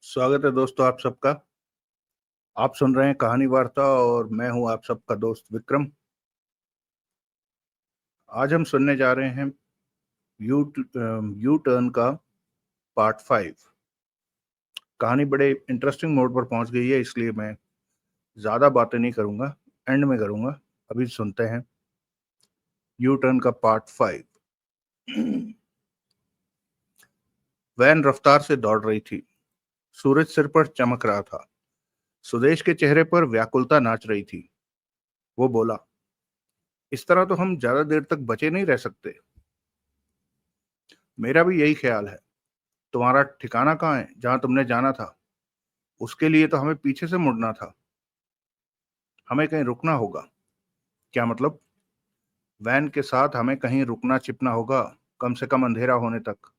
स्वागत है दोस्तों आप सबका। आप सुन रहे हैं कहानी वार्ता और मैं हूं आप सबका दोस्त विक्रम। आज हम सुनने जा रहे हैं यू यू टर्न का पार्ट 5। कहानी बड़े इंटरेस्टिंग मोड पर पहुंच गई है, इसलिए मैं ज़्यादा बातें नहीं करूंगा, एंड में करूंगा। अभी सुनते हैं यू टर्न का पार्ट 5। वैन रफ्तार से दौड़ रही थी। सूरज सिर पर चमक रहा था। सुदेश के चेहरे पर व्याकुलता नाच रही थी। वो बोला, इस तरह तो हम ज्यादा देर तक बचे नहीं रह सकते। मेरा भी यही ख्याल है। तुम्हारा ठिकाना कहाँ है जहां तुमने जाना था? उसके लिए तो हमें पीछे से मुड़ना था। हमें कहीं रुकना होगा। क्या मतलब? वैन के साथ हमें कहीं रुकना छिपना होगा, कम से कम अंधेरा होने तक।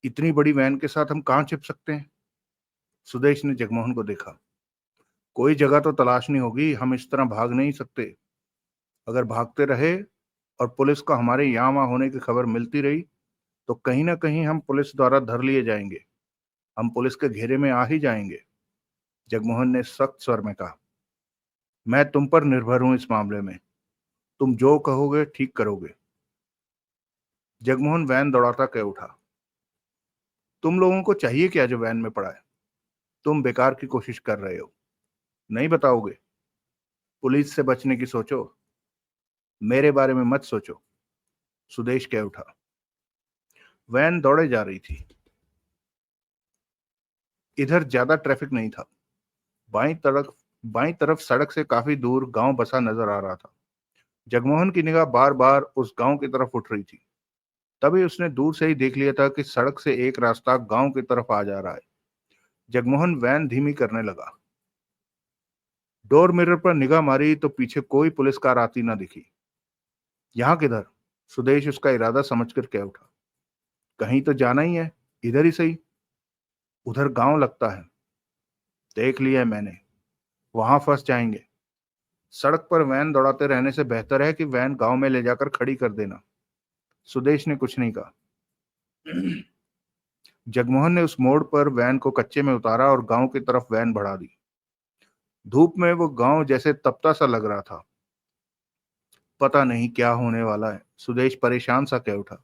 इतनी बड़ी वैन के साथ हम कहाँ छिप सकते हैं? सुदेश ने जगमोहन को देखा। कोई जगह तो तलाशनी होगी, हम इस तरह भाग नहीं सकते। अगर भागते रहे और पुलिस को हमारे यहाँ वहां होने की खबर मिलती रही तो कहीं ना कहीं हम पुलिस द्वारा धर लिए जाएंगे। हम पुलिस के घेरे में आ ही जाएंगे। जगमोहन ने सख्त स्वर में कहा, मैं तुम पर निर्भर हूं इस मामले में। तुम जो कहोगे ठीक करोगे। जगमोहन वैन दौड़ाता कह उठा, तुम लोगों को चाहिए क्या जो वैन में पड़ा है? तुम बेकार की कोशिश कर रहे हो। नहीं बताओगे? पुलिस से बचने की सोचो, मेरे बारे में मत सोचो। सुदेश कह उठा। वैन दौड़े जा रही थी। इधर ज्यादा ट्रैफिक नहीं था। बाईं तरफ सड़क से काफी दूर गांव बसा नजर आ रहा था। जगमोहन की निगाह बार बार उस गांव की तरफ उठ रही थी। तभी उसने दूर से ही देख लिया था कि सड़क से एक रास्ता गांव की तरफ आ जा रहा है। जगमोहन वैन धीमी करने लगा। डोर मिरर पर निगाह मारी तो पीछे कोई पुलिस कार आती ना दिखी। यहाँ किधर? सुदेश उसका इरादा समझकर कह उठा। कहीं तो जाना ही है, इधर ही सही। उधर गांव लगता है। देख लिया है मैंने, वहां फंस जाएंगे। सड़क पर वैन दौड़ाते रहने से बेहतर है कि वैन गांव में ले जाकर खड़ी कर देना। सुदेश ने कुछ नहीं कहा। जगमोहन ने उस मोड़ पर वैन को कच्चे में उतारा और गांव की तरफ वैन बढ़ा दी। धूप में वो गांव जैसे तपता सा लग रहा था। पता नहीं क्या होने वाला है, सुदेश परेशान सा कह उठा।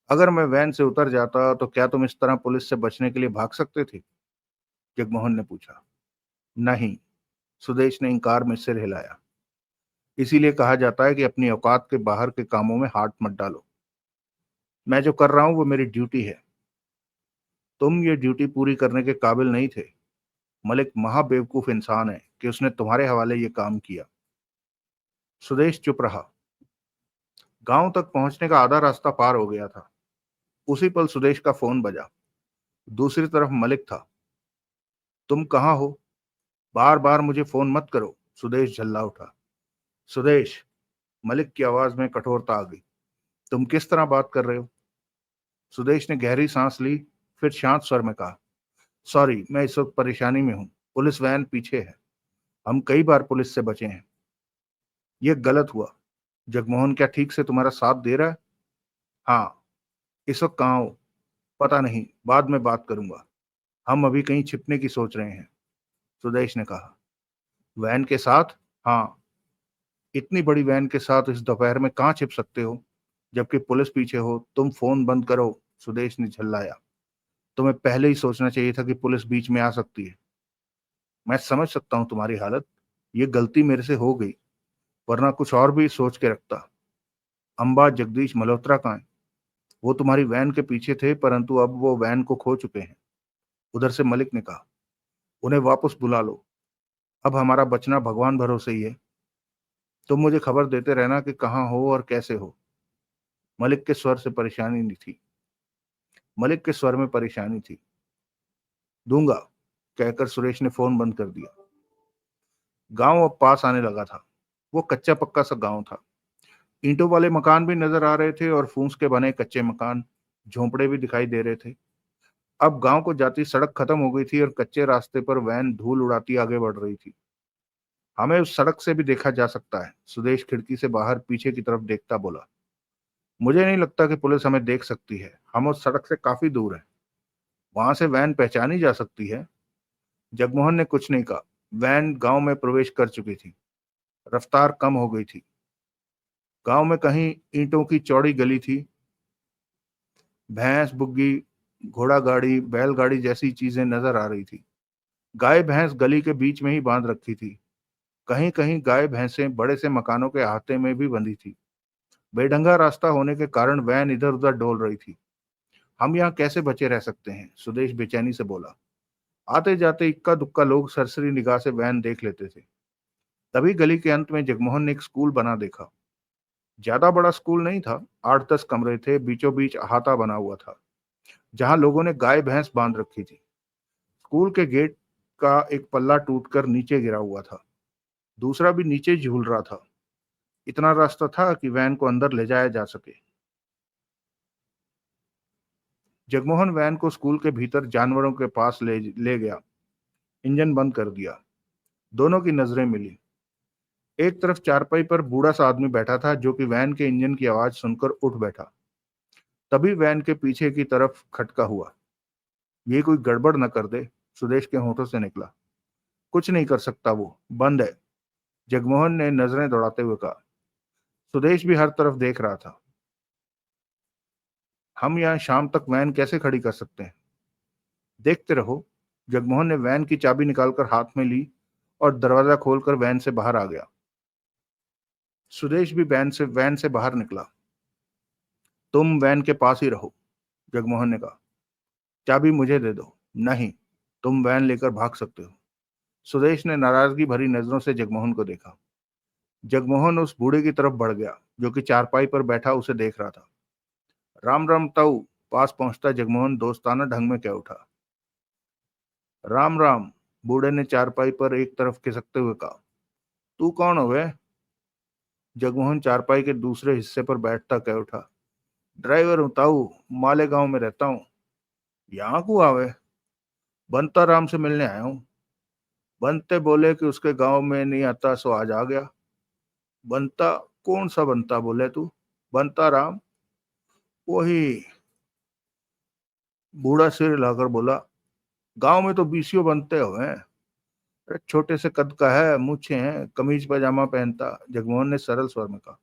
अगर मैं वैन से उतर जाता तो क्या तुम इस तरह पुलिस से बचने के लिए भाग सकते थे? जगमोहन ने पूछा। नहीं। सुदेश ने इंकार में सिर हिलाया। इसीलिए कहा जाता है कि अपनी औकात के बाहर के कामों में हाथ मत डालो। मैं जो कर रहा हूं वो मेरी ड्यूटी है। तुम ये ड्यूटी पूरी करने के काबिल नहीं थे। मलिक महाबेवकूफ इंसान है कि उसने तुम्हारे हवाले ये काम किया। सुदेश चुप रहा। गांव तक पहुंचने का आधा रास्ता पार हो गया था। उसी पल सुदेश का फोन बजा। दूसरी तरफ मलिक था। तुम कहाँ हो? बार बार मुझे फोन मत करो। सुदेश झल्ला उठा। सुदेश, मलिक की आवाज में कठोरता आ गई। तुम किस तरह बात कर रहे हो? सुदेश ने गहरी सांस ली, फिर शांत स्वर में कहा, सॉरी, मैं इस वक्त परेशानी में हूँ। पुलिस वैन पीछे है। हम कई बार पुलिस से बचे हैं। यह गलत हुआ। जगमोहन क्या ठीक से तुम्हारा साथ दे रहा है? हाँ। इस वक्त कहाँ हो? पता नहीं, बाद में बात करूंगा। हम अभी कहीं छिपने की सोच रहे हैं। सुदेश ने कहा। वैन के साथ? हाँ। इतनी बड़ी वैन के साथ इस दोपहर में कहाँ छिप सकते हो, जबकि पुलिस पीछे हो? तुम फोन बंद करो। सुदेश ने झल्लाया। तुम्हें पहले ही सोचना चाहिए था कि पुलिस बीच में आ सकती है। मैं समझ सकता हूँ तुम्हारी हालत। ये गलती मेरे से हो गई, वरना कुछ और भी सोच के रखता। अंबा जगदीश मल्होत्रा कहाँ है? वो तुम्हारी वैन के पीछे थे, परंतु अब वो वैन को खो चुके हैं। उधर से मलिक ने कहा। उन्हें वापस बुला लो। अब हमारा बचना भगवान भरोसे ही है। तुम मुझे खबर देते रहना कि कहाँ हो और कैसे हो। मलिक के स्वर से परेशानी नहीं थी। मलिक के स्वर में परेशानी थी। दूंगा, कहकर सुरेश ने फोन बंद कर दिया। गांव अब पास आने लगा था। वो कच्चा पक्का सा गांव था। ईंटों वाले मकान भी नजर आ रहे थे और फूस के बने कच्चे मकान, झोंपड़े भी दिखाई दे रहे थे। अब गांव को जाती सड़क खत्म हो गई थी और कच्चे रास्ते पर वैन धूल उड़ाती आगे बढ़ रही थी। हमें उस सड़क से भी देखा जा सकता है। सुदेश खिड़की से बाहर पीछे की तरफ देखता बोला। मुझे नहीं लगता कि पुलिस हमें देख सकती है। हम उस सड़क से काफी दूर हैं। वहां से वैन पहचानी जा सकती है। जगमोहन ने कुछ नहीं कहा। वैन गांव में प्रवेश कर चुकी थी। रफ्तार कम हो गई थी। गांव में कहीं ईंटों की चौड़ी गली थी। भैंस, बुग्गी, घोड़ा गाड़ी, बैलगाड़ी जैसी चीजें नजर आ रही थी। गाय भैंस गली के बीच में ही बांध रखी थी। कहीं कहीं गाय भैंसें बड़े से मकानों के अहाते में भी बंधी थी। बेढंगा रास्ता होने के कारण वैन इधर उधर डोल रही थी। हम यहाँ कैसे बचे रह सकते हैं? सुदेश बेचैनी से बोला। आते जाते इक्का दुक्का लोग सरसरी निगाह से वैन देख लेते थे। तभी गली के अंत में जगमोहन ने एक स्कूल बना देखा। ज्यादा बड़ा स्कूल नहीं था। 8-10 कमरे थे। बीचों बीच अहाता बना हुआ था जहां लोगों ने गाय भैंस बांध रखी थी। स्कूल के गेट का एक पल्ला टूटकर नीचे गिरा हुआ था। दूसरा भी नीचे झूल रहा था। इतना रास्ता था कि वैन को अंदर ले जाया जा सके। जगमोहन वैन को स्कूल के भीतर जानवरों के पास ले गया। इंजन बंद कर दिया। दोनों की नजरें मिली। एक तरफ चारपाई पर बूढ़ा सा आदमी बैठा था जो कि वैन के इंजन की आवाज सुनकर उठ बैठा। तभी वैन के पीछे की तरफ खटका हुआ। ये कोई गड़बड़ न कर दे, सुदेश के होठों से निकला। कुछ नहीं कर सकता, वो बंद है, जगमोहन ने नजरें दौड़ाते हुए कहा। सुदेश भी हर तरफ देख रहा था। हम यहाँ शाम तक वैन कैसे खड़ी कर सकते हैं? देखते रहो। जगमोहन ने वैन की चाबी निकालकर हाथ में ली और दरवाजा खोलकर वैन से बाहर आ गया। सुदेश भी वैन से बाहर निकला। तुम वैन के पास ही रहो, जगमोहन ने कहा। चाबी मुझे दे दो। नहीं, तुम वैन लेकर भाग सकते हो। सुदेश ने नाराजगी भरी नजरों से जगमोहन को देखा। जगमोहन उस बूढ़े की तरफ बढ़ गया जो कि चारपाई पर बैठा उसे देख रहा था। राम राम ताऊ। पास पहुंचता जगमोहन दोस्ताना ढंग में कह उठा। राम राम। बूढ़े ने चारपाई पर एक तरफ खिसकते हुए कहा। तू कौन हो बे? जगमोहन चारपाई के दूसरे हिस्से पर बैठता कह उठा। ड्राइवर हूं ताऊ, माले गांव में रहता हूँ। यहाँ को आवे? बंता राम से मिलने आया हूँ। बंते बोले कि उसके गांव में नहीं आता, सो आज आ गया। बंता? कौन सा बंता बोले तू? बंता राम, वही। बूढ़ा सिर हिलाकर बोला। गांव में तो बीसियों बनते हुए हैं। अरे छोटे से कद का है, मूछें हैं, कमीज पजामा पहनता, जगमोहन ने सरल स्वर में कहा।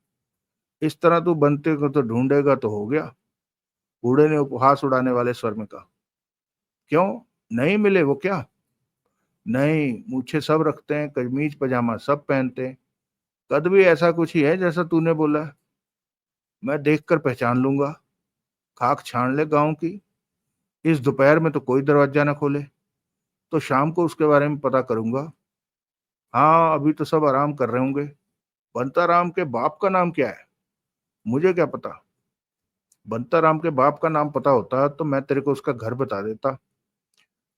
इस तरह तू बनते को तो ढूंढेगा तो हो गया, बूढ़े ने उपहास उड़ाने वाले स्वर में कहा। क्यों, नहीं मिले वो क्या? नहीं, मूछें सब रखते हैं, कमीज पजामा सब पहनते हैं। कद भी ऐसा कुछ ही है जैसा तूने बोला है। मैं देखकर पहचान लूंगा। खाक छान ले गांव की। इस दोपहर में तो कोई दरवाजा ना खोले, तो शाम को उसके बारे में पता करूंगा। हाँ, अभी तो सब आराम कर रहे होंगे। बंताराम के बाप का नाम क्या है? मुझे क्या पता। बंताराम के बाप का नाम पता होता तो मैं तेरे को उसका घर बता देता।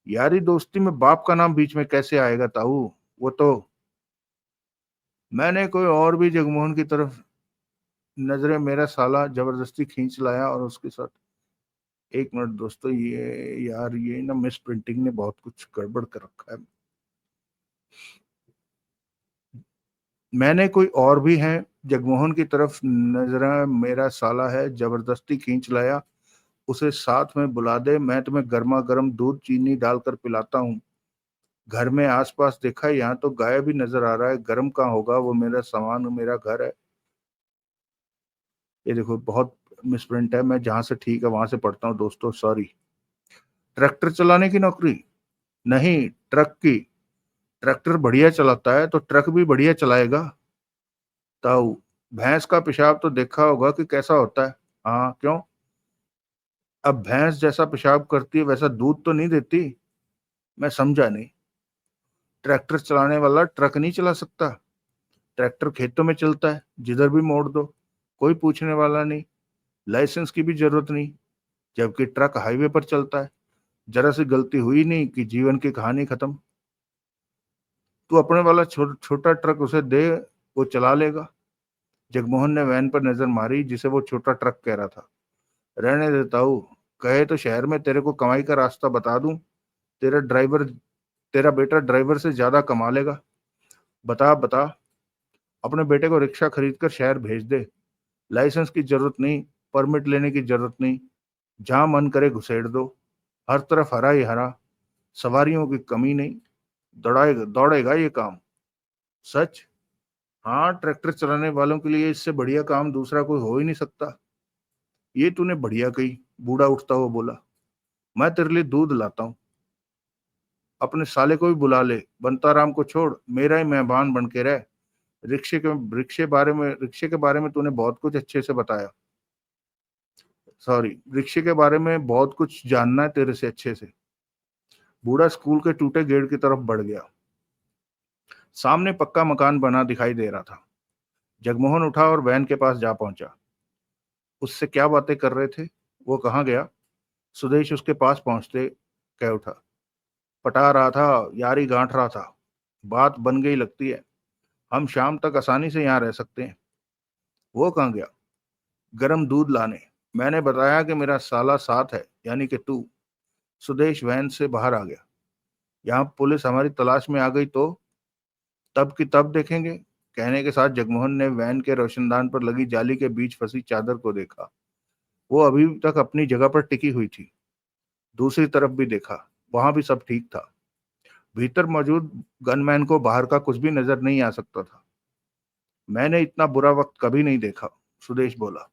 यारी दोस्ती में बाप का नाम बीच में कैसे आएगा ताऊ? वो तो मैंने कोई और भी जगमोहन की तरफ नजरें मेरा साला जबरदस्ती खींच लाया और उसके साथ। एक मिनट दोस्तों, ये यार ये ना मिस प्रिंटिंग ने बहुत कुछ गड़बड़ कर रखा है। मैंने कोई और भी है, जगमोहन की तरफ नजरें मेरा साला है जबरदस्ती खींच लाया, उसे साथ में बुला दे, मैं तुम्हें गर्मा गर्म दूध चीनी डालकर पिलाता हूँ। घर में आसपास देखा, यहाँ तो गाय भी नजर आ रहा है, गर्म कहाँ होगा? वो मेरा सामान, मेरा घर है। ये देखो बहुत मिसप्रिंट है, मैं जहां से ठीक है वहां से पढ़ता हूँ दोस्तों, सॉरी। ट्रैक्टर चलाने की नौकरी? नहीं, ट्रक की। ट्रैक्टर बढ़िया चलाता है तो ट्रक भी बढ़िया चलाएगा। ताऊ, भैंस का पेशाब तो देखा होगा कि कैसा होता है? हाँ, क्यों? अब भैंस जैसा पेशाब करती है वैसा दूध तो नहीं देती। मैं समझा नहीं। ट्रैक्टर चलाने वाला ट्रक नहीं चला सकता। ट्रैक्टर खेतों में चलता है, जिधर भी मोड़ दो, कोई पूछने वाला नहीं, लाइसेंस की भी जरूरत नहीं। जबकि ट्रक हाईवे पर चलता है, जरा सी गलती हुई नहीं कि जीवन की कहानी खत्म। तू अपने वाला छोटा ट्रक उसे दे, वो चला लेगा। जगमोहन ने वैन पर नजर मारी जिसे वो छोटा ट्रक कह रहा था। रहने देता हूँ। कहे तो शहर में तेरे को कमाई का रास्ता बता दूं। तेरा ड्राइवर तेरा बेटा ड्राइवर से ज्यादा कमा लेगा। बता बता। अपने बेटे को रिक्शा खरीद कर शहर भेज दे। लाइसेंस की जरूरत नहीं, परमिट लेने की जरूरत नहीं, जहां मन करे घुसेड़ दो। हर तरफ हरा ही हरा, सवारियों की कमी नहीं। दौड़ाएगा दौड़ेगा ये काम। सच? हाँ, ट्रैक्टर चलाने वालों के लिए इससे बढ़िया काम दूसरा कोई हो ही नहीं सकता। ये तूने बढ़िया कही, बूढ़ा उठता हुआ बोला। मैं तेरे लिए दूध लाता हूँ। अपने साले को भी बुला ले, बंताराम को छोड़, मेरा ही मेहमान बन के रह। रिक्शे के बारे में तूने बहुत कुछ अच्छे से बताया। सॉरी, रिक्शे के बारे में बहुत कुछ जानना है तेरे से अच्छे से। बूढ़ा स्कूल के टूटे गेट की तरफ बढ़ गया। सामने पक्का मकान बना दिखाई दे रहा था। जगमोहन उठा और वैन के पास जा पहुंचा। उससे क्या बातें कर रहे थे? वो कहाँ गया? सुदेश उसके पास पहुंचते कह उठा। पटा रहा था, यारी गांठ रहा था। बात बन गई लगती है। हम शाम तक आसानी से यहाँ रह सकते हैं। वो कहाँ गया? गरम दूध लाने। मैंने बताया कि मेरा साला साथ है, यानी कि तू। सुदेश वैन से बाहर आ गया। यहाँ पुलिस हमारी तलाश में आ गई तो तब की तब देखेंगे। कहने के साथ जगमोहन ने वैन के रोशनदान पर लगी जाली के बीच फंसी चादर को देखा। वो अभी तक अपनी जगह पर टिकी हुई थी। दूसरी तरफ भी देखा, वहां भी सब ठीक था। भीतर मौजूद गनमैन को बाहर का कुछ भी नजर नहीं आ सकता था। मैंने इतना बुरा वक्त कभी नहीं देखा, सुदेश बोला।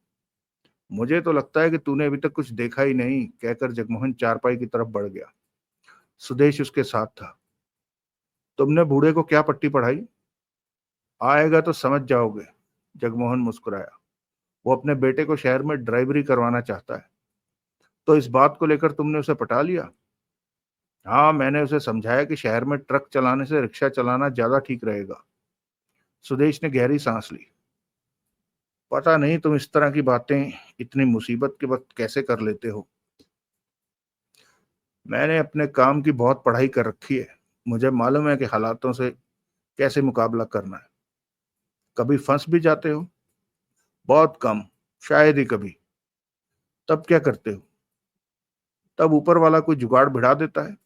मुझे तो लगता है कि तूने अभी तक कुछ देखा ही नहीं, कहकर जगमोहन चारपाई की तरफ बढ़ गया। सुदेश उसके साथ था। तुमने बूढ़े को क्या पट्टी पढ़ाई? आएगा तो समझ जाओगे। जगमोहन मुस्कुराया। वो अपने बेटे को शहर में ड्राइवरी करवाना चाहता है। तो इस बात को लेकर तुमने उसे पटा लिया? हाँ, मैंने उसे समझाया कि शहर में ट्रक चलाने से रिक्शा चलाना ज्यादा ठीक रहेगा। सुदेश ने गहरी सांस ली। पता नहीं तुम इस तरह की बातें इतनी मुसीबत के वक्त कैसे कर लेते हो। मैंने अपने काम की बहुत पढ़ाई कर रखी है। मुझे मालूम है कि हालातों से कैसे मुकाबला करना है। कभी फंस भी जाते हो? बहुत कम, शायद ही कभी। तब क्या करते हो? तब ऊपर वाला कोई जुगाड़ भिड़ा देता है।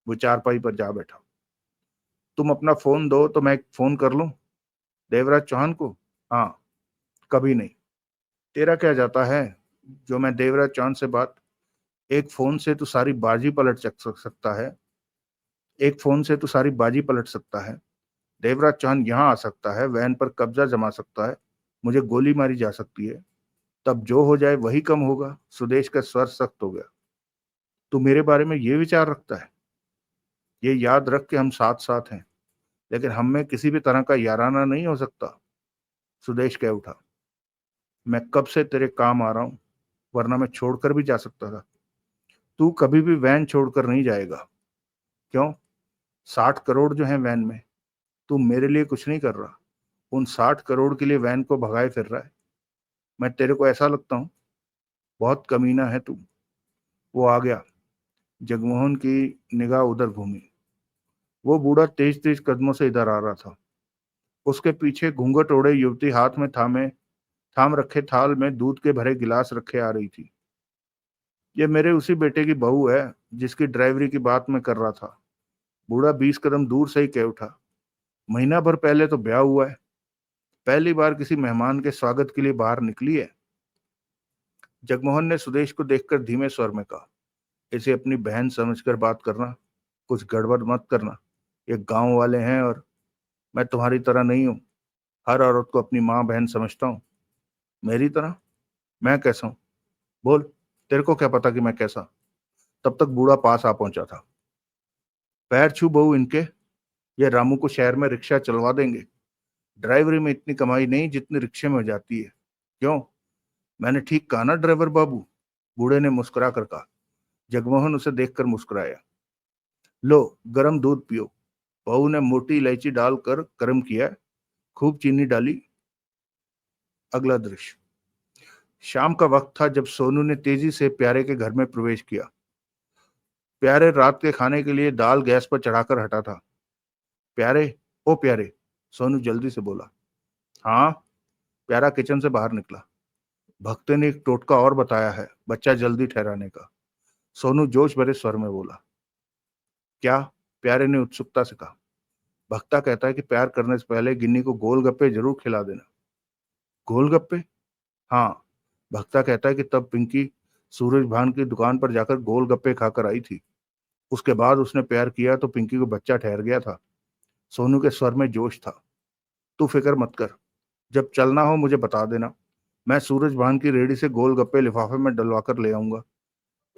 वो चारपाई पर जा बैठा। तुम अपना फोन दो तो मैं एक फोन कर लूं देवराज चौहान को। हाँ। कभी नहीं। तेरा क्या जाता है जो मैं देवराज चौहान से बात। एक फोन से तो सारी बाजी पलट सकता है। एक फोन से तो सारी बाजी पलट सकता है। देवराज चौहान यहाँ आ सकता है, वैन पर कब्जा जमा सकता है, मुझे गोली मारी जा सकती है। तब जो हो जाए वही कम होगा। सुदेश का स्वर सख्त हो गया। तू मेरे बारे में ये विचार रखता है? ये याद रख के हम साथ साथ हैं, लेकिन हम में किसी भी तरह का याराना नहीं हो सकता। सुदेश कह उठा। मैं कब से तेरे काम आ रहा हूं, वरना मैं छोड़कर भी जा सकता था। तू कभी भी वैन छोड़कर नहीं जाएगा। क्यों? 60 करोड़ जो है वैन में। तू मेरे लिए कुछ नहीं कर रहा। उन 60 करोड़ के लिए वैन को भगाए फिर रहा है। मैं तेरे को ऐसा लगता हूँ? बहुत कमीना है तू। वो आ गया। जगमोहन की निगाह उधर घूमी। वो बूढ़ा तेज तेज कदमों से इधर आ रहा था। उसके पीछे घूंघट ओढ़े युवती हाथ में थाम रखे थाल में दूध के भरे गिलास रखे आ रही थी। ये मेरे उसी बेटे की बहू है जिसकी ड्राइवरी की बात मैं कर रहा था। बूढ़ा 20 कदम दूर से ही कह उठा। महीना भर पहले तो ब्याह हुआ है। पहली बार किसी मेहमान के स्वागत के लिए बाहर निकली है। जगमोहन ने सुदेश को देखकर धीमे स्वर में कहा। इसे अपनी बहन समझकर बात करना, कुछ गड़बड़ मत करना। ये गांव वाले हैं और मैं तुम्हारी तरह नहीं हूं। हर औरत को अपनी माँ बहन समझता हूँ। मेरी तरह? मैं कैसा हूँ? बोल। तेरे को क्या पता कि मैं कैसा? तब तक बूढ़ा पास आ पहुंचा था। पैर छू बहू इनके। ये रामू को शहर में रिक्शा चलवा देंगे। ड्राइवरी में इतनी कमाई नहीं जितनी रिक्शे में हो जाती है। क्यों? मैंने ठीक कहा ना ड्राइवर बाबू? बूढ़े ने मुस्कुरा कर कहा। जगमोहन उसे देखकर मुस्कुराया। लो, गरम दूध पियो। बहू ने मोटी इलायची डालकर गर्म किया। खूब चीनी डाली। अगला दृश्य। शाम का वक्त था जब सोनू ने तेजी से प्यारे के घर में प्रवेश किया। प्यारे रात के खाने के लिए दाल गैस पर चढ़ाकर हटा था। प्यारे, ओ प्यारे, सोनू जल्दी से बोला। हाँ। प्यारा किचन से बाहर निकला। भक्ते ने एक टोटका और बताया है बच्चा जल्दी ठहराने का। सोनू जोश भरे स्वर में बोला। क्या? प्यारे ने उत्सुकता से कहा। भक्ता कहता है कि प्यार करने से पहले गिन्नी को गोलगप्पे जरूर खिला देना। गोलगप्पे? हाँ। भक्ता कहता है कि तब पिंकी सूरज भान की दुकान पर जाकर गोलगप्पे खाकर आई थी। उसके बाद उसने प्यार किया तो पिंकी को बच्चा ठहर गया था। सोनू के स्वर में जोश था। तू फिक्र मत कर, जब चलना हो मुझे बता देना। मैं सूरज भान की रेहड़ी से गोलगप्पे लिफाफे में डलवा कर ले आऊंगा।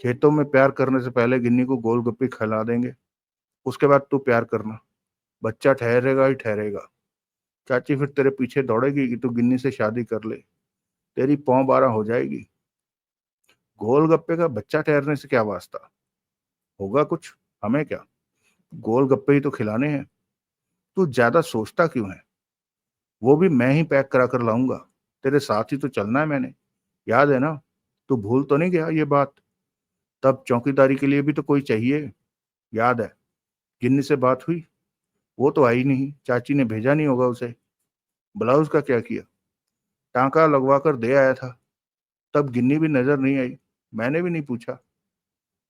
खेतों में प्यार करने से पहले गिन्नी को गोलगप्पे खिला देंगे। उसके बाद तू प्यार करना, बच्चा ठहरेगा ही ठहरेगा। चाची फिर तेरे पीछे दौड़ेगी कि तू गिन्नी से शादी कर ले। तेरी पौं बारह हो जाएगी। गोलगप्पे का बच्चा ठहरने से क्या वास्ता? होगा कुछ, हमें क्या, गोलगप्पे ही तो खिलाने हैं। तू ज्यादा सोचता क्यों है? वो भी मैं ही पैक करा कर लाऊंगा। तेरे साथ ही तो चलना है मैंने, याद है ना? तू भूल तो नहीं गया ये बात? तब चौकीदारी के लिए भी तो कोई चाहिए, याद है? गिन्नी से बात हुई? वो तो आई नहीं, चाची ने भेजा नहीं होगा उसे। ब्लाउज का क्या किया? टांका लगवा कर दे आया था। तब गिन्नी भी नजर नहीं आई, मैंने भी नहीं पूछा।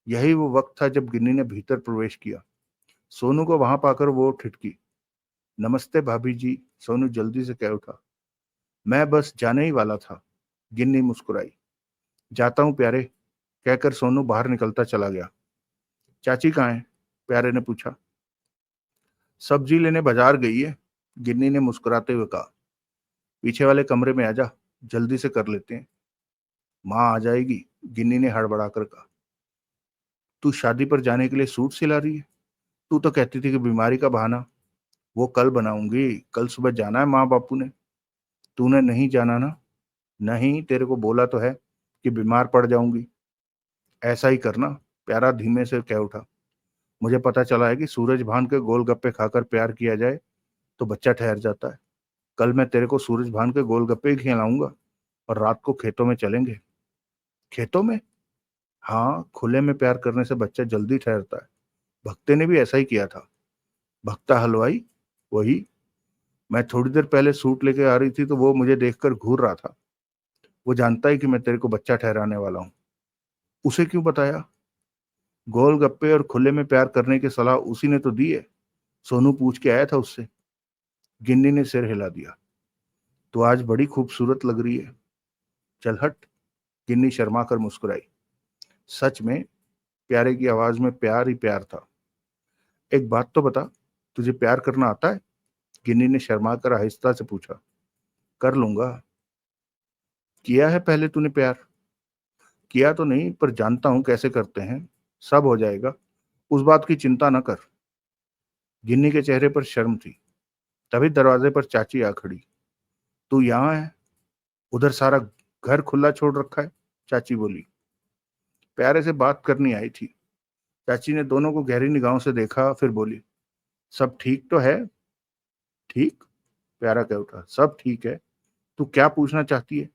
यही वो वक्त था जब गिन्नी ने भीतर प्रवेश किया। सोनू को वहां पाकर वो ठिठकी। नमस्ते भाभी जी, सोनू जल्दी से कह उठा। मैं बस जाने ही वाला था। गिन्नी मुस्कुराई। जाता हूँ प्यारे, कहकर सोनू बाहर निकलता चला गया। चाची कहाँ है? प्यारे ने पूछा। सब्जी लेने बाजार गई है, गिन्नी ने मुस्कुराते हुए कहा। पीछे वाले कमरे में आजा, जल्दी से कर लेते हैं। माँ आ जाएगी, गिन्नी ने हड़बड़ाकर कहा। तू शादी पर जाने के लिए सूट सिला रही है? तू तो कहती थी कि बीमारी का बहाना। वो कल बनाऊंगी, कल सुबह जाना है माँ बापू ने। तूने नहीं जाना ना? नहीं, तेरे को बोला तो है कि बीमार पड़ जाऊंगी। ऐसा ही करना, प्यारा धीमे से कह उठा। मुझे पता चला है कि सूरज भान के गोलगप्पे खाकर प्यार किया जाए तो बच्चा ठहर जाता है। कल मैं तेरे को सूरज भान के गोलगप्पे ही खिलाऊंगा और रात को खेतों में चलेंगे। खेतों में? हाँ, खुले में प्यार करने से बच्चा जल्दी ठहरता है। भक्ते ने भी ऐसा ही किया था। भक्ता हलवाई? वही। मैं थोड़ी देर पहले सूट लेके आ रही थी तो वो मुझे देखकर घूर रहा था। वो जानता है कि मैं तेरे को बच्चा ठहराने वाला हूँ। उसे क्यों बताया? गोलगप्पे और खुले में प्यार करने की सलाह उसी ने तो दी है। सोनू पूछ के आया था उससे। गिन्नी ने सिर हिला दिया। तो आज बड़ी खूबसूरत लग रही है। चल हट, गिन्नी शर्मा कर मुस्कुराई। सच में प्यारे की आवाज में प्यार ही प्यार था। एक बात तो बता, तुझे प्यार करना आता है? गिन्नी ने शर्मा कर आहिस्ता से पूछा। कर लूंगा। किया है पहले तूने प्यार? किया तो नहीं, पर जानता हूं कैसे करते हैं। सब हो जाएगा, उस बात की चिंता न कर। गिन्नी के चेहरे पर शर्म थी। तभी दरवाजे पर चाची आ खड़ी। तू यहाँ है? उधर सारा घर खुला छोड़ रखा है, चाची बोली। प्यारे से बात करनी आई थी। चाची ने दोनों को गहरी निगाहों से देखा, फिर बोली। सब ठीक तो है? ठीक? प्यारा कह उठा। सब ठीक है। तू क्या पूछना चाहती है?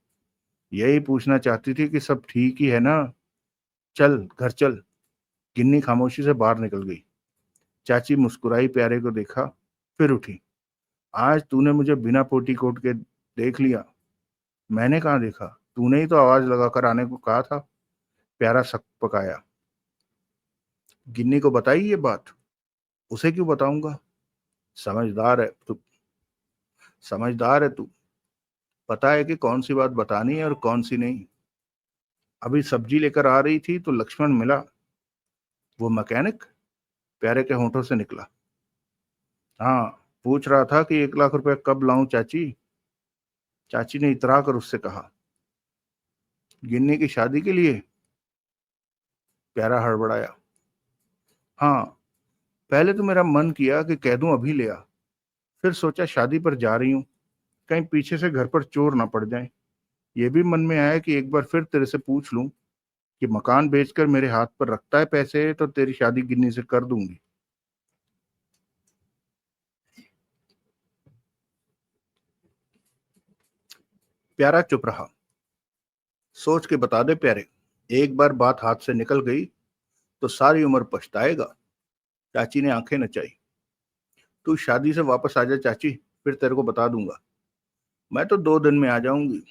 यही पूछना चाहती थी कि सब ठीक ही है ना। चल घर चल। गिन्नी खामोशी से बाहर निकल गई। चाची मुस्कुराई, प्यारे को देखा, फिर उठी। आज तूने मुझे बिना पोटी कोट के देख लिया। मैंने कहाँ देखा, तूने ही तो आवाज लगाकर आने को कहा था। प्यारा सक पकाया। गिन्नी को बताई ये बात? उसे क्यों बताऊंगा? समझदार है तू, समझदार है तू। पता है कि कौन सी बात बतानी है और कौन सी नहीं। अभी सब्जी लेकर आ रही थी तो लक्ष्मण मिला। वो मैकेनिक? प्यारे के होंठों से निकला। हाँ, पूछ रहा था कि 1 लाख रुपए कब लाऊं चाची। चाची ने इतरा कर उससे कहा। गिन्नी की शादी के लिए? प्यारा हड़बड़ाया। हाँ, पहले तो मेरा मन किया कि कह दूं अभी ले आ। फिर सोचा शादी पर जा रही हूँ, कहीं पीछे से घर पर चोर ना पड़ जाए। ये भी मन में आया कि एक बार फिर तेरे से पूछ लूं कि मकान बेचकर मेरे हाथ पर रखता है पैसे तो तेरी शादी गिन्नी से कर दूंगी। प्यारा चुप रहा। सोच के बता दे प्यारे, एक बार बात हाथ से निकल गई तो सारी उम्र पछताएगा। चाची ने आंखें नचाई। तू शादी से वापस आ जा चाची, फिर तेरे को बता दूंगा। मैं तो 2 दिन में आ जाऊंगी।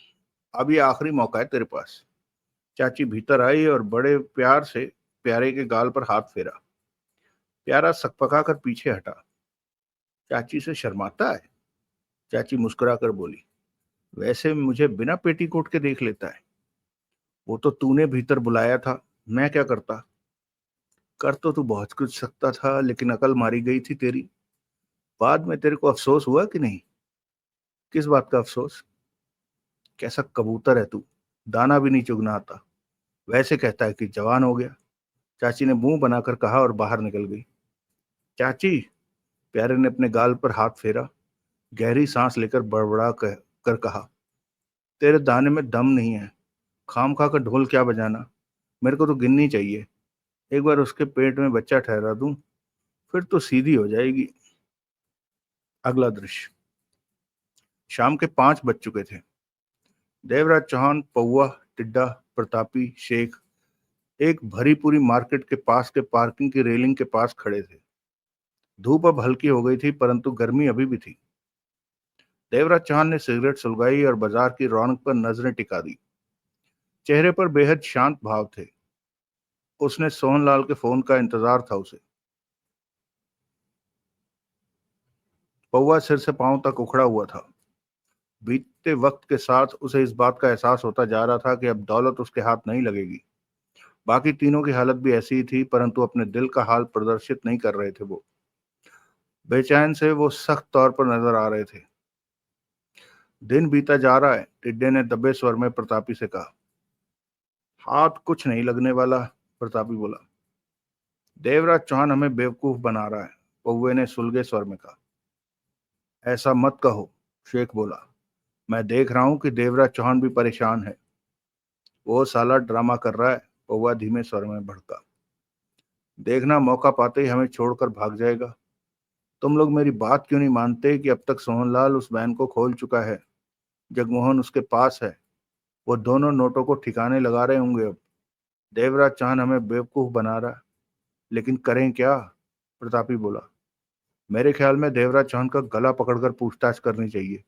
अब ये आखिरी मौका है तेरे पास। चाची भीतर आई और बड़े प्यार से प्यारे के गाल पर हाथ फेरा। प्यारा सकपका कर पीछे हटा। चाची से शर्माता है? चाची मुस्कुरा कर बोली। वैसे मुझे बिना पेटीकोट के देख लेता है। वो तो तूने भीतर बुलाया था, मैं क्या करता। कर तो तू बहुत कुछ सकता था, लेकिन अकल मारी गई थी तेरी। बाद में तेरे को अफसोस हुआ कि नहीं। किस बात का अफसोस। कैसा कबूतर है तू, दाना भी नहीं चुगना आता। वैसे कहता है कि जवान हो गया। चाची ने मुंह बनाकर कहा और बाहर निकल गई। चाची, प्यारे ने अपने गाल पर हाथ फेरा, गहरी सांस लेकर कर कहा, तेरे दाने में दम नहीं है। खाम खा कर ढोल क्या बजाना। मेरे को तो गिननी चाहिए। एक बार उसके पेट में बच्चा ठहरा दूं, फिर तो सीधी हो जाएगी। अगला दृश्य। शाम के 5 बज चुके थे। देवराज चौहान, पौआ, टिड्डा, प्रतापी, शेख एक भरी पूरी मार्केट के पास के पार्किंग की रेलिंग के पास खड़े थे। धूप अब हल्की हो गई थी, परंतु गर्मी अभी भी थी। देवराज चौहान ने सिगरेट सुलगाई और बाजार की रौनक पर नजरें टिका दी। चेहरे पर बेहद शांत भाव थे। उसने सोहनलाल के फोन का इंतजार था उसे। पौआ सिर से पांव तक उखड़ा हुआ था। बीतते वक्त के साथ उसे इस बात का एहसास होता जा रहा था कि अब दौलत उसके हाथ नहीं लगेगी। बाकी तीनों की हालत भी ऐसी ही थी, परंतु अपने दिल का हाल प्रदर्शित नहीं कर रहे थे वो। बेचैन से वो सख्त तौर पर नजर आ रहे थे। दिन बीता जा रहा है, टिड्डे ने दबे स्वर में प्रतापी से कहा। हाथ कुछ नहीं लगने वाला, प्रतापी बोला। देवराज चौहान हमें बेवकूफ बना रहा है, पौवे ने सुलगे स्वर में कहा। ऐसा मत कहो, शेख बोला। मैं देख रहा हूं कि देवराज चौहान भी परेशान है। वो साला ड्रामा कर रहा है, पौवा धीमे स्वर में भड़का। देखना, मौका पाते ही हमें छोड़कर भाग जाएगा। तुम लोग मेरी बात क्यों नहीं मानते कि अब तक सोहनलाल उस वैन को खोल चुका है। जगमोहन उसके पास है। वो दोनों नोटों को ठिकाने लगा रहे होंगे अब। देवराज चौहान हमें बेवकूफ बना रहा है, लेकिन करें क्या। प्रतापी बोला। मेरे ख्याल में देवराज चौहान का गला पकड़कर पूछताछ करनी चाहिए,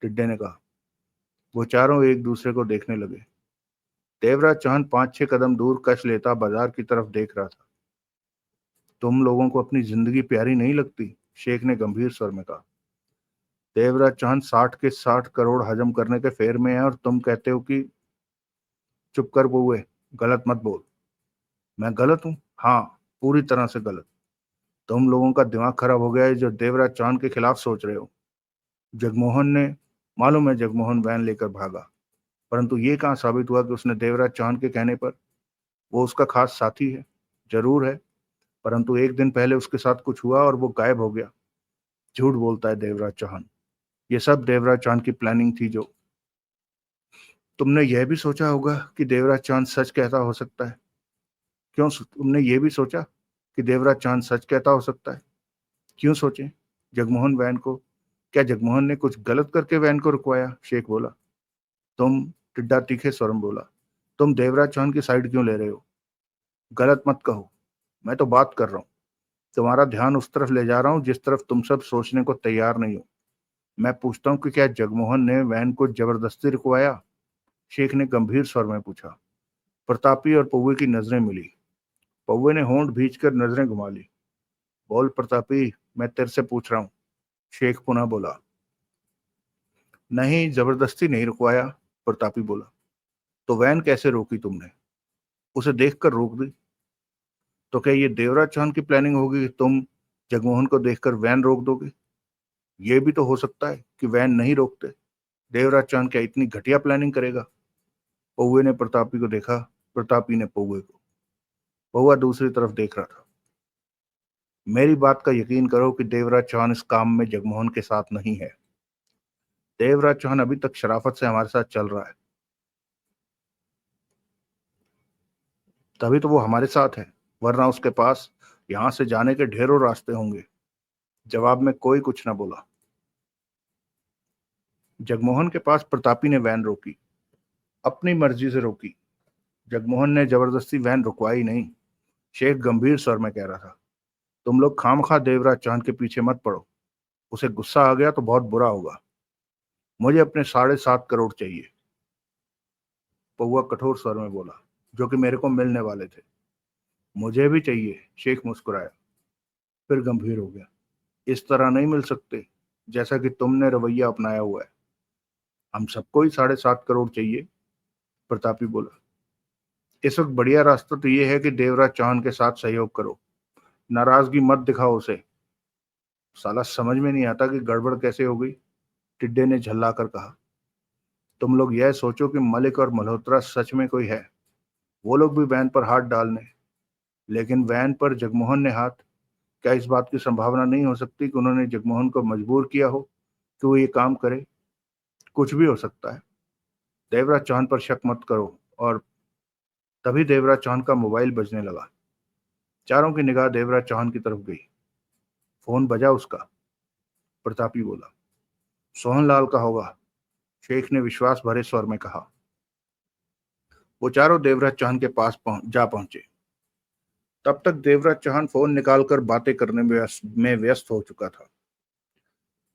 टिड्डे ने कहा। वो चारों एक दूसरे को देखने लगे। देवराज चौहान 5-6 कदम दूर कश लेता बाजार की तरफ देख रहा था। तुम लोगों को अपनी जिंदगी प्यारी नहीं लगती, शेख ने गंभीर स्वर में कहा। देवराज चौहान 60 के 60 करोड़ हजम करने के फेर में है और तुम कहते हो कि। चुप कर बुए, गलत मत बोल। मैं गलत हूँ? हाँ, पूरी तरह से गलत। तुम लोगों का दिमाग खराब हो गया है जो देवराज चौहान के खिलाफ सोच रहे हो। जगमोहन ने मालूम है, जगमोहन वैन लेकर भागा, परंतु ये कहाँ साबित हुआ कि उसने देवराज चौहान के कहने पर। वो उसका खास साथी है, जरूर है, परंतु एक दिन पहले उसके साथ कुछ हुआ और वो गायब हो गया। झूठ बोलता है देवराज चौहान। ये सब देवराज चौहान की प्लानिंग थी। जो तुमने यह भी सोचा होगा कि देवराज चौहान सच कहता हो सकता है। तुमने ये भी सोचा कि देवराज चौहान सच कहता हो सकता है। क्यों सोचे। जगमोहन वैन को क्या जगमोहन ने कुछ गलत करके वैन को रुकवाया, शेख बोला। तुम, टिड्डा तीखे स्वर में बोला, तुम देवराज चौहान की साइड क्यों ले रहे हो। गलत मत कहो, मैं तो बात कर रहा हूँ। तुम्हारा ध्यान उस तरफ ले जा रहा हूँ जिस तरफ तुम सब सोचने को तैयार नहीं हो। मैं पूछता हूँ कि क्या जगमोहन ने वैन को जबरदस्ती रुकवाया, शेख ने गंभीर स्वर में पूछा। प्रतापी और पौवे की नजरें मिली। पौवे ने होंठ भींचकर नजरें घुमा ली। बोल प्रतापी, मैं तेरे से पूछ रहा हूँ, शेख पुनः बोला। नहीं, जबरदस्ती नहीं रुकवाया, प्रतापी बोला। तो वैन कैसे रोकी तुमने। उसे देखकर रोक दी। तो क्या ये देवराज चौहान की प्लानिंग होगी कि तुम जगमोहन को देखकर वैन रोक दोगे। ये भी तो हो सकता है कि वैन नहीं रोकते। देवराज चौहान क्या इतनी घटिया प्लानिंग करेगा। पौवे ने प्रतापी को देखा, प्रतापी ने पौवे को। पौवा दूसरी तरफ देख रहा था। मेरी बात का यकीन करो कि देवराज चौहान इस काम में जगमोहन के साथ नहीं है। देवराज चौहान अभी तक शराफत से हमारे साथ चल रहा है, तभी तो वो हमारे साथ है, वरना उसके पास यहां से जाने के ढेरों रास्ते होंगे। जवाब में कोई कुछ ना बोला। जगमोहन के पास प्रतापी ने वैन रोकी, अपनी मर्जी से रोकी। जगमोहन ने जबरदस्ती वैन रुकवाई नहीं, शेख गंभीर स्वर में कह रहा था। तुम लोग खामखा देवराज चौहान के पीछे मत पड़ो। उसे गुस्सा आ गया तो बहुत बुरा होगा। मुझे अपने 7.5 करोड़ चाहिए, पौवा कठोर स्वर में बोला, जो कि मेरे को मिलने वाले थे। मुझे भी चाहिए, शेख मुस्कुराया, फिर गंभीर हो गया। इस तरह नहीं मिल सकते, जैसा कि तुमने रवैया अपनाया हुआ है। हम सबको ही 7.5 करोड़ चाहिए, प्रतापी बोला। इस वक्त बढ़िया रास्ता तो ये है कि देवराज चौहान के साथ सहयोग करो, नाराजगी मत दिखाओ उसे। साला समझ में नहीं आता कि गड़बड़ कैसे हो गई, टिड्डे ने झल्ला कर कहा। तुम लोग यह सोचो कि मलिक और मल्होत्रा सच में कोई है, वो लोग भी वैन पर हाथ डालने, लेकिन वैन पर जगमोहन ने हाथ। क्या इस बात की संभावना नहीं हो सकती कि उन्होंने जगमोहन को मजबूर किया हो कि वो ये काम करे? कुछ भी हो सकता है। देवराज चौहान पर शक मत करो। और तभी देवराज चौहान का मोबाइल बजने लगा। चारों की निगाह देवराज चौहान की तरफ गई। फोन बजा उसका। प्रतापी बोला, सोहनलाल का होगा, शेख ने विश्वास भरे स्वर में कहा। वो चारों देवराज चौहान के पास जा पहुंचे। तब तक देवराज चौहान फोन निकालकर बातें करने में व्यस्त हो चुका था।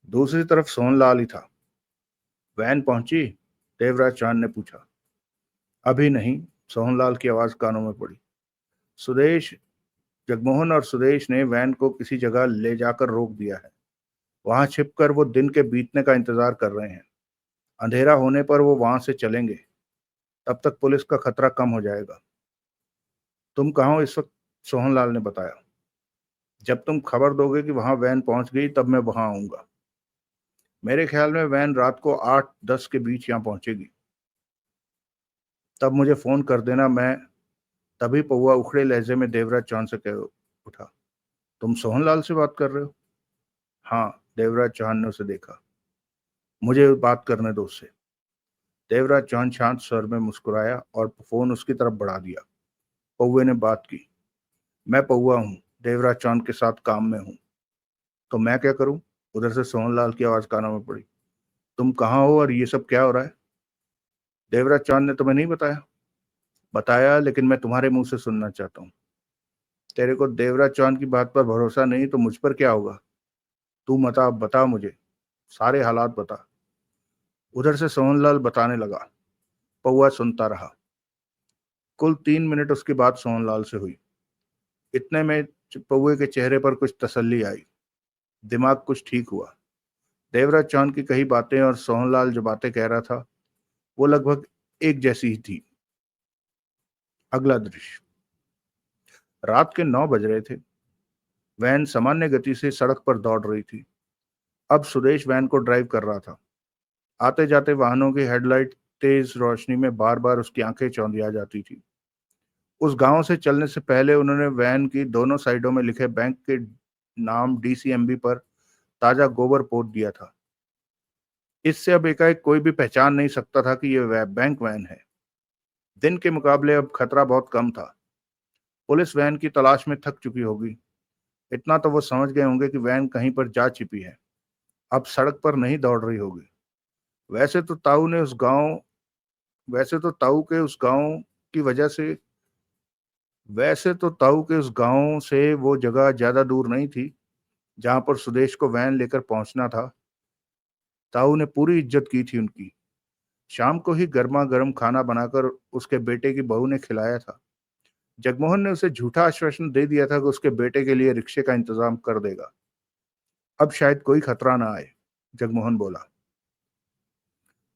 दूसरी तरफ सोहनलाल ही था। वैन पहुंची? देवराज चौहान ने पूछा। अभी नहीं, सोहनलाल की आवाज कानों में पड़ी। सुदेश, जगमोहन और सुदेश ने वैन को किसी जगह ले जाकर रोक दिया है। वहां छिपकर वो दिन के बीतने का इंतजार कर रहे हैं। अंधेरा होने पर वो वहां से चलेंगे। तब तक पुलिस का खतरा कम हो जाएगा। तुम कहाँ हो इस वक्त? सोहनलाल ने बताया। जब तुम खबर दोगे कि वहां वैन पहुंच गई तब मैं वहां आऊंगा। मेरे ख्याल में वैन रात को 8-10 के बीच यहाँ पहुंचेगी। तब मुझे फोन कर देना। मैं तभी पौआ उखड़े लहजे में देवराज चौहान से कह उठा, तुम सोहनलाल से बात कर रहे हो? हाँ, देवराज चौहान ने उसे देखा। मुझे बात करने दो उससे। देवराज चौहान शांत स्वर में मुस्कुराया और फोन उसकी तरफ बढ़ा दिया। पौवे ने बात की। मैं पौआ हूँ, देवराज चौहान के साथ काम में हूँ। तो मैं क्या करूँ? उधर से सोहनलाल की आवाज कानों में पड़ी। तुम कहाँ हो और ये सब क्या हो रहा है? देवराज चौहान ने तुम्हें नहीं बताया? बताया, लेकिन मैं तुम्हारे मुंह से सुनना चाहता हूँ। तेरे को देवराज चौहान की बात पर भरोसा नहीं तो मुझ पर क्या होगा? तू बता, बता मुझे सारे हालात बता। उधर से सोहनलाल बताने लगा। पौआ सुनता रहा। कुल 3 मिनट उसकी बात सोहनलाल से हुई। इतने में पौए के चेहरे पर कुछ तसल्ली आई। दिमाग कुछ ठीक हुआ। देवराज चौहान की कही बातें और सोहनलाल जो बातें कह रहा था वो लगभग एक जैसी ही थी। अगला दृश्य। रात के 9 बज रहे थे। वैन सामान्य गति से सड़क पर दौड़ रही थी। अब सुदेश वैन को ड्राइव कर रहा था। आते जाते वाहनों की हेडलाइट तेज रोशनी में बार बार उसकी आंखें चौंधिया जाती थी। उस गांव से चलने से पहले उन्होंने वैन की दोनों साइडों में लिखे बैंक के नाम डीसीएमबी पर ताजा गोबर पोत दिया था। इससे अब एकाएक कोई भी पहचान नहीं सकता था कि यह बैंक वैन है। दिन के मुकाबले अब खतरा बहुत कम था। पुलिस वैन की तलाश में थक चुकी होगी। इतना तो वो समझ गए होंगे कि वैन कहीं पर जा छिपी है, अब सड़क पर नहीं दौड़ रही होगी। वैसे तो ताऊ ने उस गांव वैसे तो ताऊ के उस गांव की वजह से वैसे तो ताऊ के उस गांव से वो जगह ज्यादा दूर नहीं थी जहां पर सुदेश को वैन लेकर पहुंचना था। ताऊ ने पूरी इज्जत की थी उनकी। शाम को ही गर्मा गर्म खाना बनाकर उसके बेटे की बहू ने खिलाया था। जगमोहन ने उसे झूठा आश्वासन दे दिया था कि उसके बेटे के लिए रिक्शे का इंतजाम कर देगा। अब शायद कोई खतरा ना आए। जगमोहन बोला,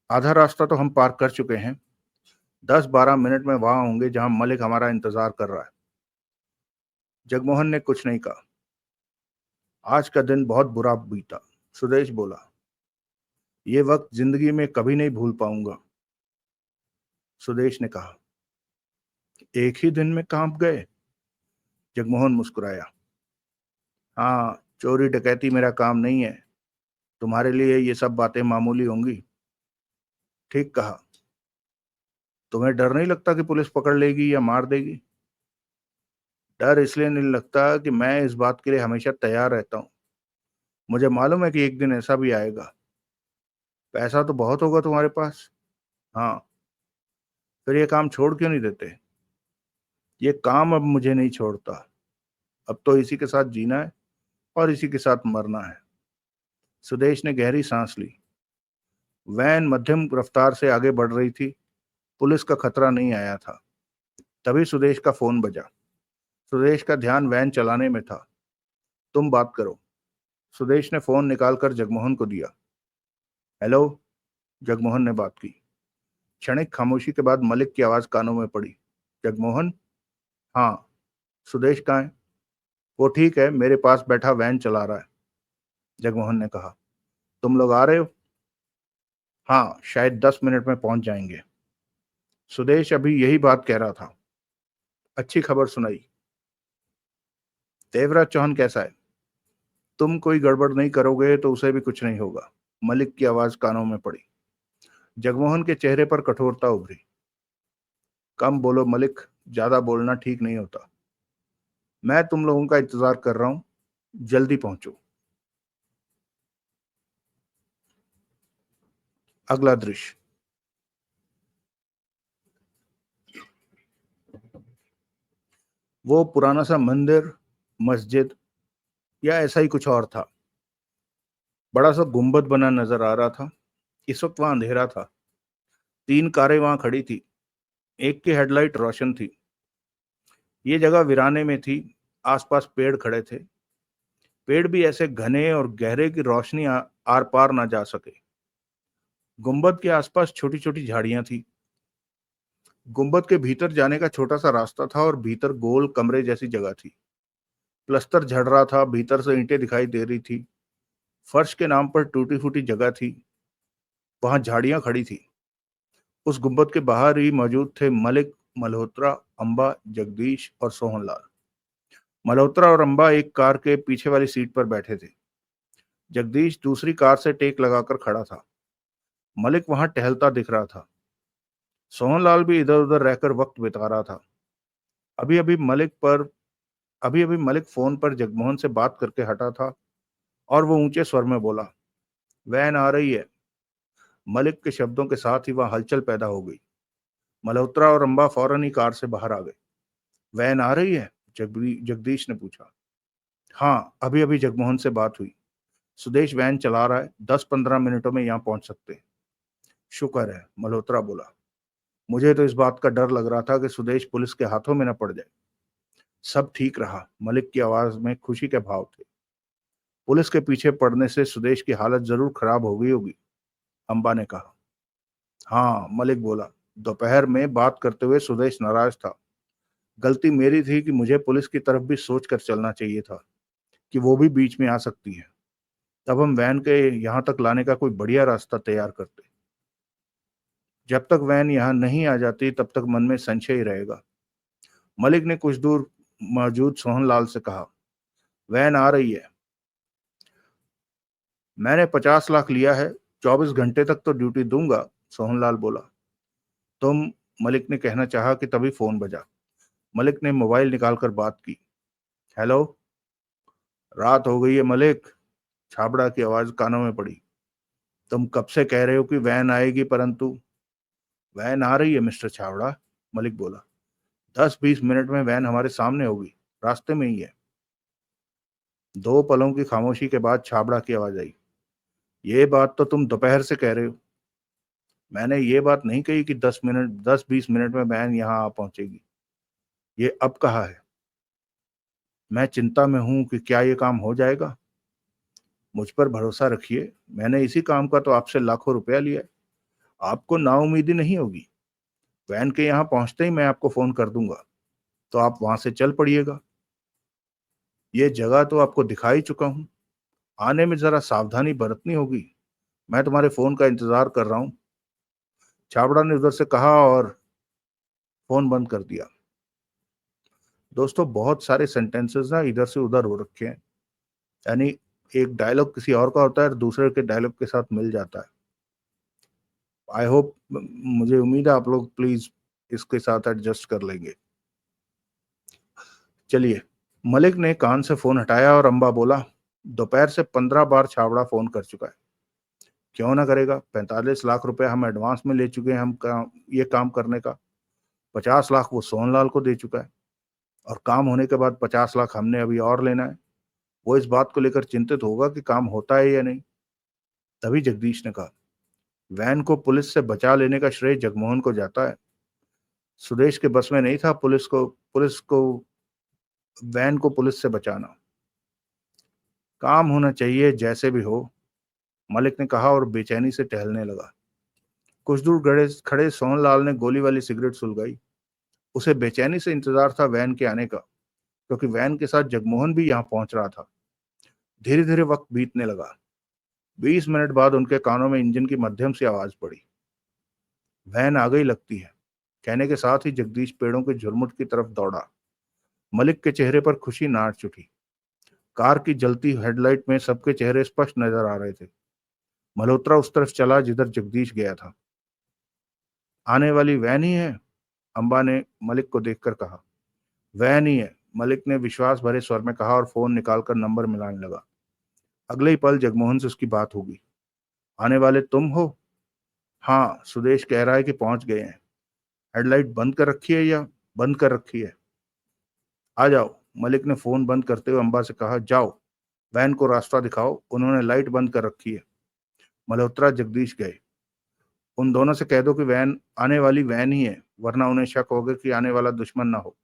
आधा रास्ता तो हम पार कर चुके हैं। 10-12 मिनट में वहां होंगे जहां मलिक हमारा इंतजार कर रहा है। जगमोहन ने कुछ नहीं कहा। आज का दिन बहुत बुरा बीता। सुदेश बोला, ये वक्त जिंदगी में कभी नहीं भूल पाऊंगा। सुदेश ने कहा, एक ही दिन में कहाँ गए? जगमोहन मुस्कुराया। हाँ, चोरी डकैती मेरा काम नहीं है। तुम्हारे लिए ये सब बातें मामूली होंगी। ठीक कहा। तुम्हें डर नहीं लगता कि पुलिस पकड़ लेगी या मार देगी? डर इसलिए नहीं लगता कि मैं इस बात के लिए हमेशा तैयार रहता हूँ। मुझे मालूम है कि एक दिन ऐसा भी आएगा। पैसा तो बहुत होगा तुम्हारे पास। हाँ। फिर ये काम छोड़ क्यों नहीं देते? ये काम अब मुझे नहीं छोड़ता। अब तो इसी के साथ जीना है और इसी के साथ मरना है। सुदेश ने गहरी सांस ली। वैन मध्यम रफ्तार से आगे बढ़ रही थी। पुलिस का खतरा नहीं आया था। तभी सुदेश का फोन बजा। सुदेश का ध्यान वैन चलाने में था। तुम बात करो। सुदेश ने फोन निकालकर जगमोहन को दिया। हेलो। जगमोहन ने बात की। क्षणिक खामोशी के बाद मलिक की आवाज कानों में पड़ी। जगमोहन? हाँ। सुदेश कहाँ है? वो ठीक है, मेरे पास बैठा वैन चला रहा है, जगमोहन ने कहा। तुम लोग आ रहे हो? हाँ, शायद 10 मिनट में पहुंच जाएंगे। सुदेश अभी यही बात कह रहा था। अच्छी खबर सुनाई। देवराज चौहान कैसा है? तुम कोई गड़बड़ नहीं करोगे तो उसे भी कुछ नहीं होगा। मलिक की आवाज कानों में पड़ी। जगमोहन के चेहरे पर कठोरता उभरी। कम बोलो मलिक, ज्यादा बोलना ठीक नहीं होता। मैं तुम लोगों का इंतजार कर रहा हूं, जल्दी पहुंचो। अगला दृश्य। वो पुराना सा मंदिर, मस्जिद या ऐसा ही कुछ और था। बड़ा सा गुंबद बना नजर आ रहा था। इस वक्त वहां अंधेरा था। 3 कारें वहां खड़ी थी। एक की हेडलाइट रोशन थी। ये जगह वीराने में थी। आसपास पेड़ खड़े थे। पेड़ भी ऐसे घने और गहरे की रोशनी आर पार ना जा सके। गुंबद के आसपास छोटी छोटी झाड़ियां थी। गुंबद के भीतर जाने का छोटा सा रास्ता था और भीतर गोल कमरे जैसी जगह थी। प्लस्तर झड़ रहा था, भीतर से ईंटें दिखाई दे रही थी। फर्श के नाम पर टूटी फूटी जगह थी। वहां झाड़ियां खड़ी थी। उस गुंबद के बाहर ही मौजूद थे मलिक, मल्होत्रा, अंबा, जगदीश और सोहनलाल। मल्होत्रा और अंबा एक कार के पीछे वाली सीट पर बैठे थे। जगदीश दूसरी कार से टेक लगाकर खड़ा था। मलिक वहां टहलता दिख रहा था। सोहनलाल भी इधर उधर रहकर वक्त बिता रहा था। अभी अभी मलिक पर अभी अभी मलिक फोन पर जगमोहन से बात करके हटा था और वो ऊंचे स्वर में बोला, वैन आ रही है। मलिक के शब्दों के साथ ही वहां हलचल पैदा हो गई। मल्होत्रा और अंबा फौरन ही कार से बाहर आ गए। वैन आ रही है? जगदीश ने पूछा। हाँ, अभी अभी जगमोहन से बात हुई। सुदेश वैन चला रहा है, 10-15 मिनटों में यहाँ पहुंच सकते हैं। शुक्र है, मल्होत्रा बोला। मुझे तो इस बात का डर लग रहा था कि सुदेश पुलिस के हाथों में न पड़ जाए। सब ठीक रहा। मलिक की आवाज में खुशी के भाव थे। पुलिस के पीछे पड़ने से सुदेश की हालत जरूर खराब हो गई होगी, अंबा ने कहा। हाँ, मलिक बोला। दोपहर में बात करते हुए सुदेश नाराज था। गलती मेरी थी कि मुझे पुलिस की तरफ भी सोच कर चलना चाहिए था कि वो भी बीच में आ सकती है। तब हम वैन के यहाँ तक लाने का कोई बढ़िया रास्ता तैयार करते। जब तक वैन यहाँ नहीं आ जाती तब तक मन में संशय ही रहेगा। मलिक ने कुछ दूर मौजूद सोहनलाल से कहा, वैन आ रही है। मैंने 50 लाख लिया है, 24 घंटे तक तो ड्यूटी दूंगा, सोहनलाल बोला। तुम? मलिक ने कहना चाहा कि तभी फोन बजा। मलिक ने मोबाइल निकालकर बात की। हेलो। रात हो गई है मलिक, छाबड़ा की आवाज कानों में पड़ी। तुम कब से कह रहे हो कि वैन आएगी, परंतु। वैन आ रही है मिस्टर छाबड़ा, मलिक बोला। 10-20 मिनट में वैन हमारे सामने होगी, रास्ते में ही है। 2 पलों की खामोशी के बाद छाबड़ा की आवाज आई। ये बात तो तुम दोपहर से कह रहे हो। मैंने ये बात नहीं कही कि 10-20 मिनट में वैन यहाँ आ पहुंचेगी। ये अब कहा है। मैं चिंता में हूं कि क्या ये काम हो जाएगा। मुझ पर भरोसा रखिए, मैंने इसी काम का तो आपसे लाखों रुपया लिया है। आपको नाउम्मीदी नहीं होगी। वैन के यहाँ पहुंचते ही मैं आपको फोन कर दूंगा, तो आप वहां से चल पड़िएगा। ये जगह तो आपको दिखा ही चुका हूँ। आने में जरा सावधानी बरतनी होगी। मैं तुम्हारे फोन का इंतजार कर रहा हूँ, छाबड़ा ने उधर से कहा और फोन बंद कर दिया। दोस्तों, बहुत सारे सेंटेंसेस ना इधर से उधर हो रखे हैं। यानी एक डायलॉग किसी और का होता है और दूसरे के डायलॉग के साथ मिल जाता है। आई होप, मुझे उम्मीद है आप लोग प्लीज इसके साथ एडजस्ट कर लेंगे। चलिए। मलिक ने कान से फोन हटाया और अंबा बोला, दोपहर से 15 बार छाबड़ा फोन कर चुका है। क्यों ना करेगा? 45 लाख रुपए हम एडवांस में ले चुके हैं। ये काम करने का 50 लाख वो सोहनलाल को दे चुका है और काम होने के बाद 50 लाख हमने अभी और लेना है। वो इस बात को लेकर चिंतित होगा कि काम होता है या नहीं। तभी जगदीश ने कहा, वैन को पुलिस से बचा लेने का श्रेय जगमोहन को जाता है। सुदेश के बस में नहीं था पुलिस को वैन को पुलिस से बचाना। काम होना चाहिए जैसे भी हो, मलिक ने कहा और बेचैनी से टहलने लगा। कुछ दूर खड़े खड़े सोहनलाल ने गोली वाली सिगरेट सुलगाई। उसे बेचैनी से इंतजार था वैन के आने का, क्योंकि वैन के साथ जगमोहन भी यहाँ पहुंच रहा था। धीरे धीरे वक्त बीतने लगा। 20 मिनट बाद उनके कानों में इंजन की मध्यम सी आवाज पड़ी। वैन आ गई लगती है, कहने के साथ ही जगदीश पेड़ों के झुरमुट की तरफ दौड़ा। मलिक के चेहरे पर खुशी नाच उठी। कार की जलती हेडलाइट में सबके चेहरे स्पष्ट नजर आ रहे थे। मल्होत्रा उस तरफ चला जिधर जगदीश गया था। आने वाली वैन ही है, अंबा ने मलिक को देखकर कहा। वैन ही है, मलिक ने विश्वास भरे स्वर में कहा और फोन निकालकर नंबर मिलाने लगा। अगले ही पल जगमोहन से उसकी बात होगी। आने वाले तुम हो? हाँ, सुदेश कह रहा है कि पहुंच गए हैं। हेडलाइट बंद कर रखी है या? बंद कर रखी है। आ जाओ, मलिक ने फोन बंद करते हुए अंबा से कहा। जाओ, वैन को रास्ता दिखाओ, उन्होंने लाइट बंद कर रखी है। मल्होत्रा जगदीश गए। उन दोनों से कह दो कि वैन आने वाली वैन ही है, वरना उन्हें शक होगा कि आने वाला दुश्मन ना हो।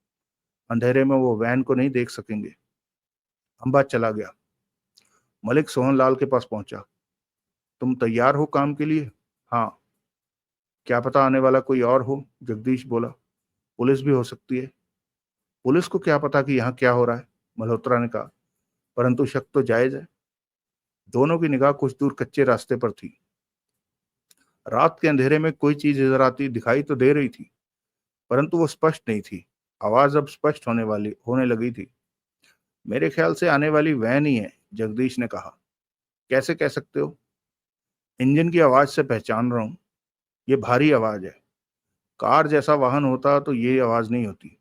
अंधेरे में वो वैन को नहीं देख सकेंगे। अंबा चला गया। मलिक सोहनलाल के पास पहुंचा। तुम तैयार हो काम के लिए? हाँ। क्या पता आने वाला कोई और हो, जगदीश बोला। पुलिस भी हो सकती है। पुलिस को क्या पता कि यहाँ क्या हो रहा है, मल्होत्रा ने कहा। परंतु शक तो जायज है। दोनों की निगाह कुछ दूर कच्चे रास्ते पर थी। रात के अंधेरे में कोई चीज इधर आती दिखाई तो दे रही थी, परंतु वो स्पष्ट नहीं थी। आवाज अब स्पष्ट होने लगी थी। मेरे ख्याल से आने वाली वैन ही है, जगदीश ने कहा। कैसे कह सकते हो? इंजन की आवाज से पहचान रहा हूं। ये भारी आवाज है। कार जैसा वाहन होता तो ये आवाज नहीं होती।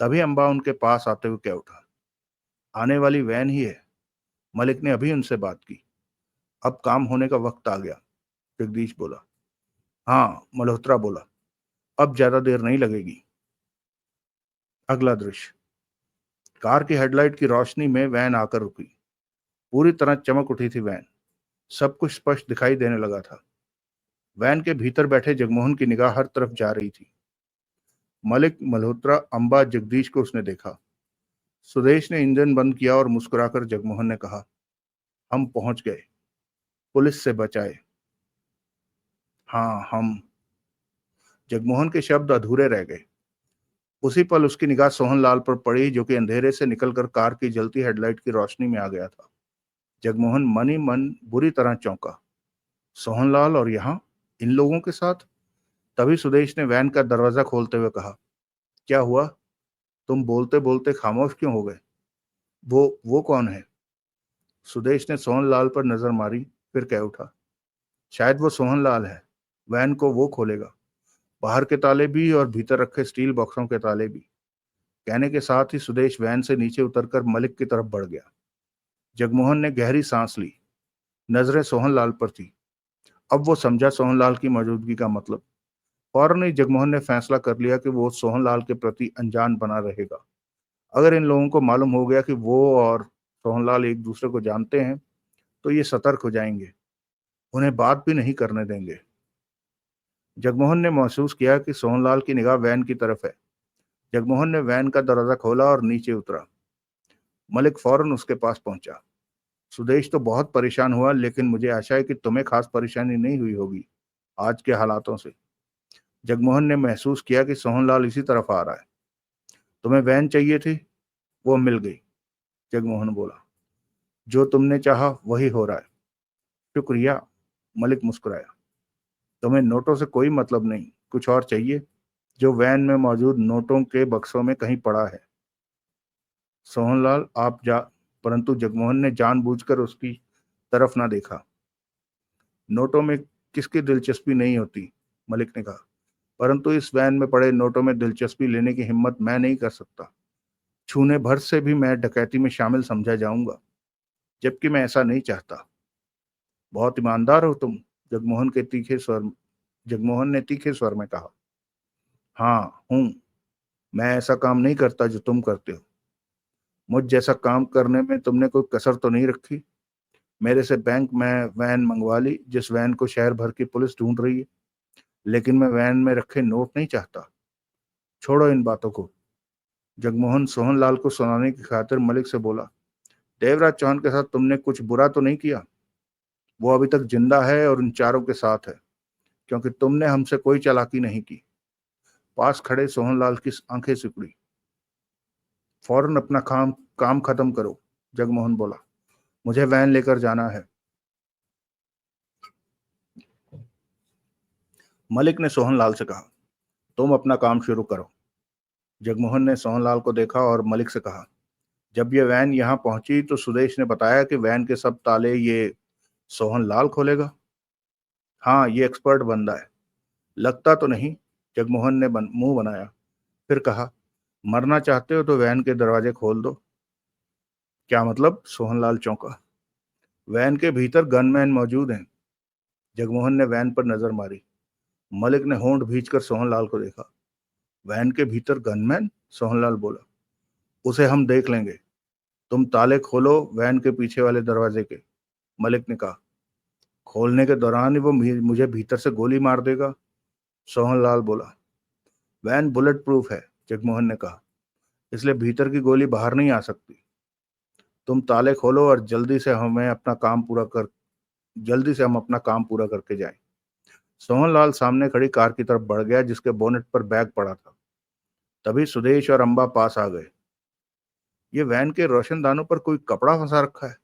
तभी अंबा उनके पास आते हुए कह उठा। आने वाली वैन ही है। मलिक ने अभी उनसे बात की। अब काम होने का वक्त आ गया, जगदीश बोला। हाँ, मल्होत्रा बोला। अब ज्यादा देर नहीं लगेगी। अगला दृश्य। कार की हेडलाइट की रोशनी में वैन आकर रुकी। पूरी तरह चमक उठी थी वैन। सब कुछ स्पष्ट दिखाई देने लगा था। वैन के भीतर बैठे जगमोहन की निगाह हर तरफ जा रही थी। मलिक, मल्होत्रा, अंबा, जगदीश को उसने देखा। सुदेश ने इंजन बंद किया और मुस्कुराकर जगमोहन ने कहा। हम पहुंच गए, पुलिस से बचाए। हाँ, हम। जगमोहन के शब्द अधूरे रह गए। उसी पल उसकी निगाह सोहनलाल पर पड़ी, जो कि अंधेरे से निकलकर कार की जलती हेडलाइट की रोशनी में आ गया था। जगमोहन मन ही मन बुरी तरह चौंका। सोहनलाल और यहाँ, इन लोगों के साथ? तभी सुदेश ने वैन का दरवाजा खोलते हुए कहा। क्या हुआ? तुम बोलते बोलते खामोश क्यों हो गए? वो कौन है? सुदेश ने सोहनलाल पर नजर मारी, फिर कह उठा। शायद वो सोहनलाल है। वैन को वो खोलेगा, बाहर के ताले भी और भीतर रखे स्टील बॉक्सों के ताले भी। कहने के साथ ही सुदेश वैन से नीचे उतरकर मलिक की तरफ बढ़ गया। जगमोहन ने गहरी सांस ली। नजरें सोहनलाल पर थी। अब वो समझा सोहनलाल की मौजूदगी का मतलब। फौरन ही जगमोहन ने फैसला कर लिया कि वो सोहनलाल के प्रति अनजान बना रहेगा। अगर इन लोगों को मालूम हो गया कि वो और सोहनलाल एक दूसरे को जानते हैं, तो ये सतर्क हो जाएंगे, उन्हें बात भी नहीं करने देंगे। जगमोहन ने महसूस किया कि सोहनलाल की निगाह वैन की तरफ है। जगमोहन ने वैन का दरवाजा खोला और नीचे उतरा। मलिक फौरन उसके पास पहुंचा। सुदेश तो बहुत परेशान हुआ, लेकिन मुझे आशा है कि तुम्हें खास परेशानी नहीं हुई होगी आज के हालातों से। जगमोहन ने महसूस किया कि सोहनलाल इसी तरफ आ रहा है। तुम्हें वैन चाहिए थी, वो मिल गई, जगमोहन बोला। जो तुमने चाहा वही हो रहा है। शुक्रिया, मलिक मुस्कुराया। तुम्हें नोटों से कोई मतलब नहीं, कुछ और चाहिए? जो वैन में मौजूद नोटों के बक्सों में कहीं पड़ा है। सोहनलाल, आप जा। परंतु जगमोहन ने जानबूझकर उसकी तरफ ना देखा। नोटों में किसकी दिलचस्पी नहीं होती, मलिक ने कहा। परंतु इस वैन में पड़े नोटों में दिलचस्पी लेने की हिम्मत मैं नहीं कर सकता। छूने भर से भी मैं डकैती में शामिल समझा जाऊंगा, जबकि मैं ऐसा नहीं चाहता। बहुत ईमानदार हो तुम, जगमोहन ने तीखे स्वर में कहा। हाँ हूं। मैं ऐसा काम नहीं करता जो तुम करते हो। मुझ जैसा काम करने में तुमने कोई कसर तो नहीं रखी। मेरे से बैंक में वैन मंगवा ली, जिस वैन को शहर भर की पुलिस ढूंढ रही है, लेकिन मैं वैन में रखे नोट नहीं चाहता। छोड़ो इन बातों को, जगमोहन सोहनलाल को सुनाने की खातिर मलिक से बोला। देवराज चौहान के साथ तुमने कुछ बुरा तो नहीं किया? वो अभी तक जिंदा है और उन चारों के साथ है, क्योंकि तुमने हमसे कोई चालाकी नहीं की। पास खड़े सोहनलाल की आंखें सिकुड़ी। फौरन अपना काम खत्म करो, जगमोहन बोला। मुझे वैन लेकर जाना है। मलिक ने सोहनलाल से कहा, तुम अपना काम शुरू करो। जगमोहन ने सोहनलाल को देखा और मलिक से कहा, जब ये वैन यहाँ पहुंची तो सुदेश ने बताया कि वैन के सब ताले ये सोहनलाल खोलेगा। हाँ, ये एक्सपर्ट बंदा है। लगता तो नहीं। जगमोहन ने मुंह बनाया, फिर कहा, मरना चाहते हो तो वैन के दरवाजे खोल दो। क्या मतलब? सोहनलाल चौंका। वैन के भीतर गनमैन मौजूद हैं। जगमोहन ने वैन पर नजर मारी। मलिक ने होंठ भींचकर सोहनलाल को देखा। वैन के भीतर गनमैन? सोहनलाल बोला। उसे हम देख लेंगे। तुम ताले खोलो वैन के पीछे वाले दरवाजे के, मलिक ने कहा। खोलने के दौरान ही वो मुझे भीतर से गोली मार देगा, सोहनलाल बोला। वैन बुलेट प्रूफ है, जगमोहन ने कहा, इसलिए भीतर की गोली बाहर नहीं आ सकती। तुम ताले खोलो और जल्दी से हम अपना काम पूरा करके जाएं। सोहनलाल सामने खड़ी कार की तरफ बढ़ गया, जिसके बोनेट पर बैग पड़ा था। तभी सुदेश और अंबा पास आ गए। ये वैन के रोशनदानों पर कोई कपड़ा फंसा रखा है।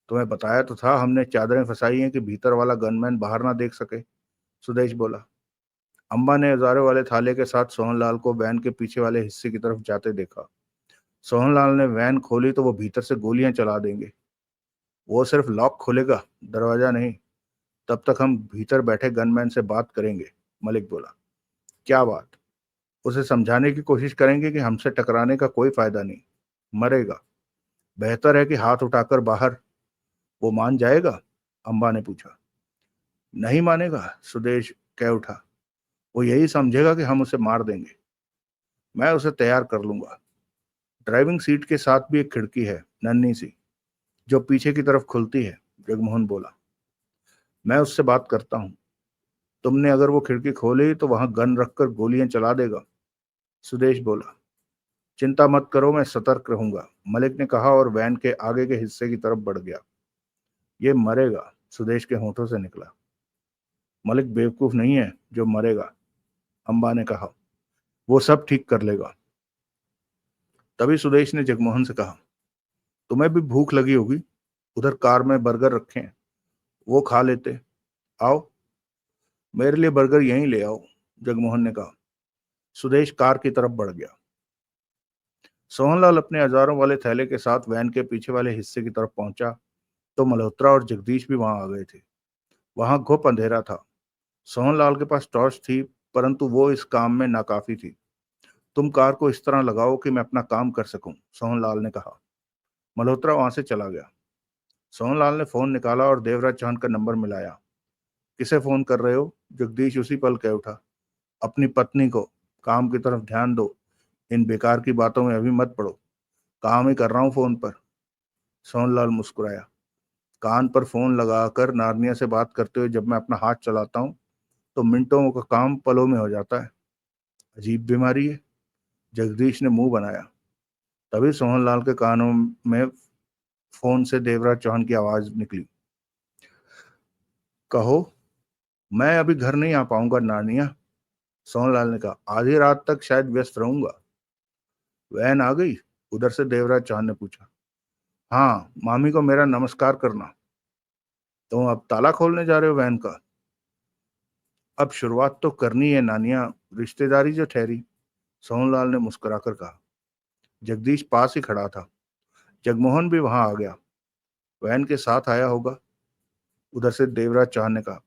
तुम्हें बताया तो था, हमने चादरें फंसाई हैं कि भीतर वाला गनमैन बाहर ना देख सके, सुदेश बोला। अंबा ने औजारों वाले थाले के साथ सोहनलाल को वैन के पीछे वाले हिस्से की तरफ जाते देखा। सोहनलाल ने वैन खोली तो वो भीतर से गोलियां चला देंगे। वो सिर्फ लॉक खोलेगा, दरवाजा नहीं। तब तक हम भीतर बैठे गनमैन से बात करेंगे, मलिक बोला। क्या बात? उसे समझाने की कोशिश करेंगे कि हमसे टकराने का कोई फायदा नहीं, मरेगा। बेहतर है कि हाथ उठाकर बाहर। वो मान जाएगा? अंबा ने पूछा। नहीं मानेगा, सुदेश कह उठा। वो यही समझेगा कि हम उसे मार देंगे। मैं उसे तैयार कर लूंगा। ड्राइविंग सीट के साथ भी एक खिड़की है, नन्ही सी, जो पीछे की तरफ खुलती है, जगमोहन बोला। मैं उससे बात करता हूँ। तुमने अगर वो खिड़की खोली तो वहां गन रखकर गोलियां चला देगा, सुदेश बोला। चिंता मत करो, मैं सतर्क रहूंगा, मलिक ने कहा और वैन के आगे के हिस्से की तरफ बढ़ गया। ये मरेगा, सुदेश के होठों से निकला। मलिक बेवकूफ नहीं है जो मरेगा, अंबा ने कहा। वो सब ठीक कर लेगा। तभी सुदेश ने जगमोहन से कहा, तुम्हें भी भूख लगी होगी, उधर कार में बर्गर रखे हैं, वो खा लेते। आओ। मेरे लिए बर्गर यहीं ले आओ, जगमोहन ने कहा। सुदेश कार की तरफ बढ़ गया। सोहनलाल अपने औजारों वाले थैले के साथ वैन के पीछे वाले हिस्से की तरफ पहुंचा तो मल्होत्रा और जगदीश भी वहां आ गए थे। वहां घुप अंधेरा था। सोहनलाल के पास टॉर्च थी, परंतु वो इस काम में नाकाफी थी। तुम कार को इस तरह लगाओ कि मैं अपना काम कर सकूं, सोहनलाल ने कहा। मल्होत्रा वहां से चला गया। सोहनलाल ने फोन निकाला और देवराज चौहान का नंबर मिलाया। किसे फोन कर रहे हो? जगदीश उसी पल कह उठा। अपनी पत्नी को। काम की तरफ ध्यान दो, इन बेकार की बातों में अभी मत पड़ो। काम ही कर रहा हूँ फोन पर। सोहनलाल मुस्कुराया। कान पर फोन लगाकर नारनिया से बात करते हुए जब मैं अपना हाथ चलाता हूँ तो मिनटों का काम पलों में हो जाता है। अजीब बीमारी है, जगदीश ने मुंह बनाया। तभी सोहनलाल के कानों में फोन से देवराज चौहान की आवाज निकली। कहो। मैं अभी घर नहीं आ पाऊंगा नारनिया, सोहनलाल ने कहा। आधी रात तक शायद व्यस्त रहूंगा। वैन आ गई? उधर से देवराज चौहान ने पूछा। हाँ, मामी को मेरा नमस्कार करना। तुम अब ताला खोलने जा रहे हो वैन का? अब शुरुआत तो करनी है नानिया, रिश्तेदारी जो ठहरी, सोहनलाल ने मुस्कुराकर कहा। जगदीश पास ही खड़ा था। जगमोहन भी वहां आ गया। वैन के साथ आया होगा, उधर से देवराज चौहान ने कहा।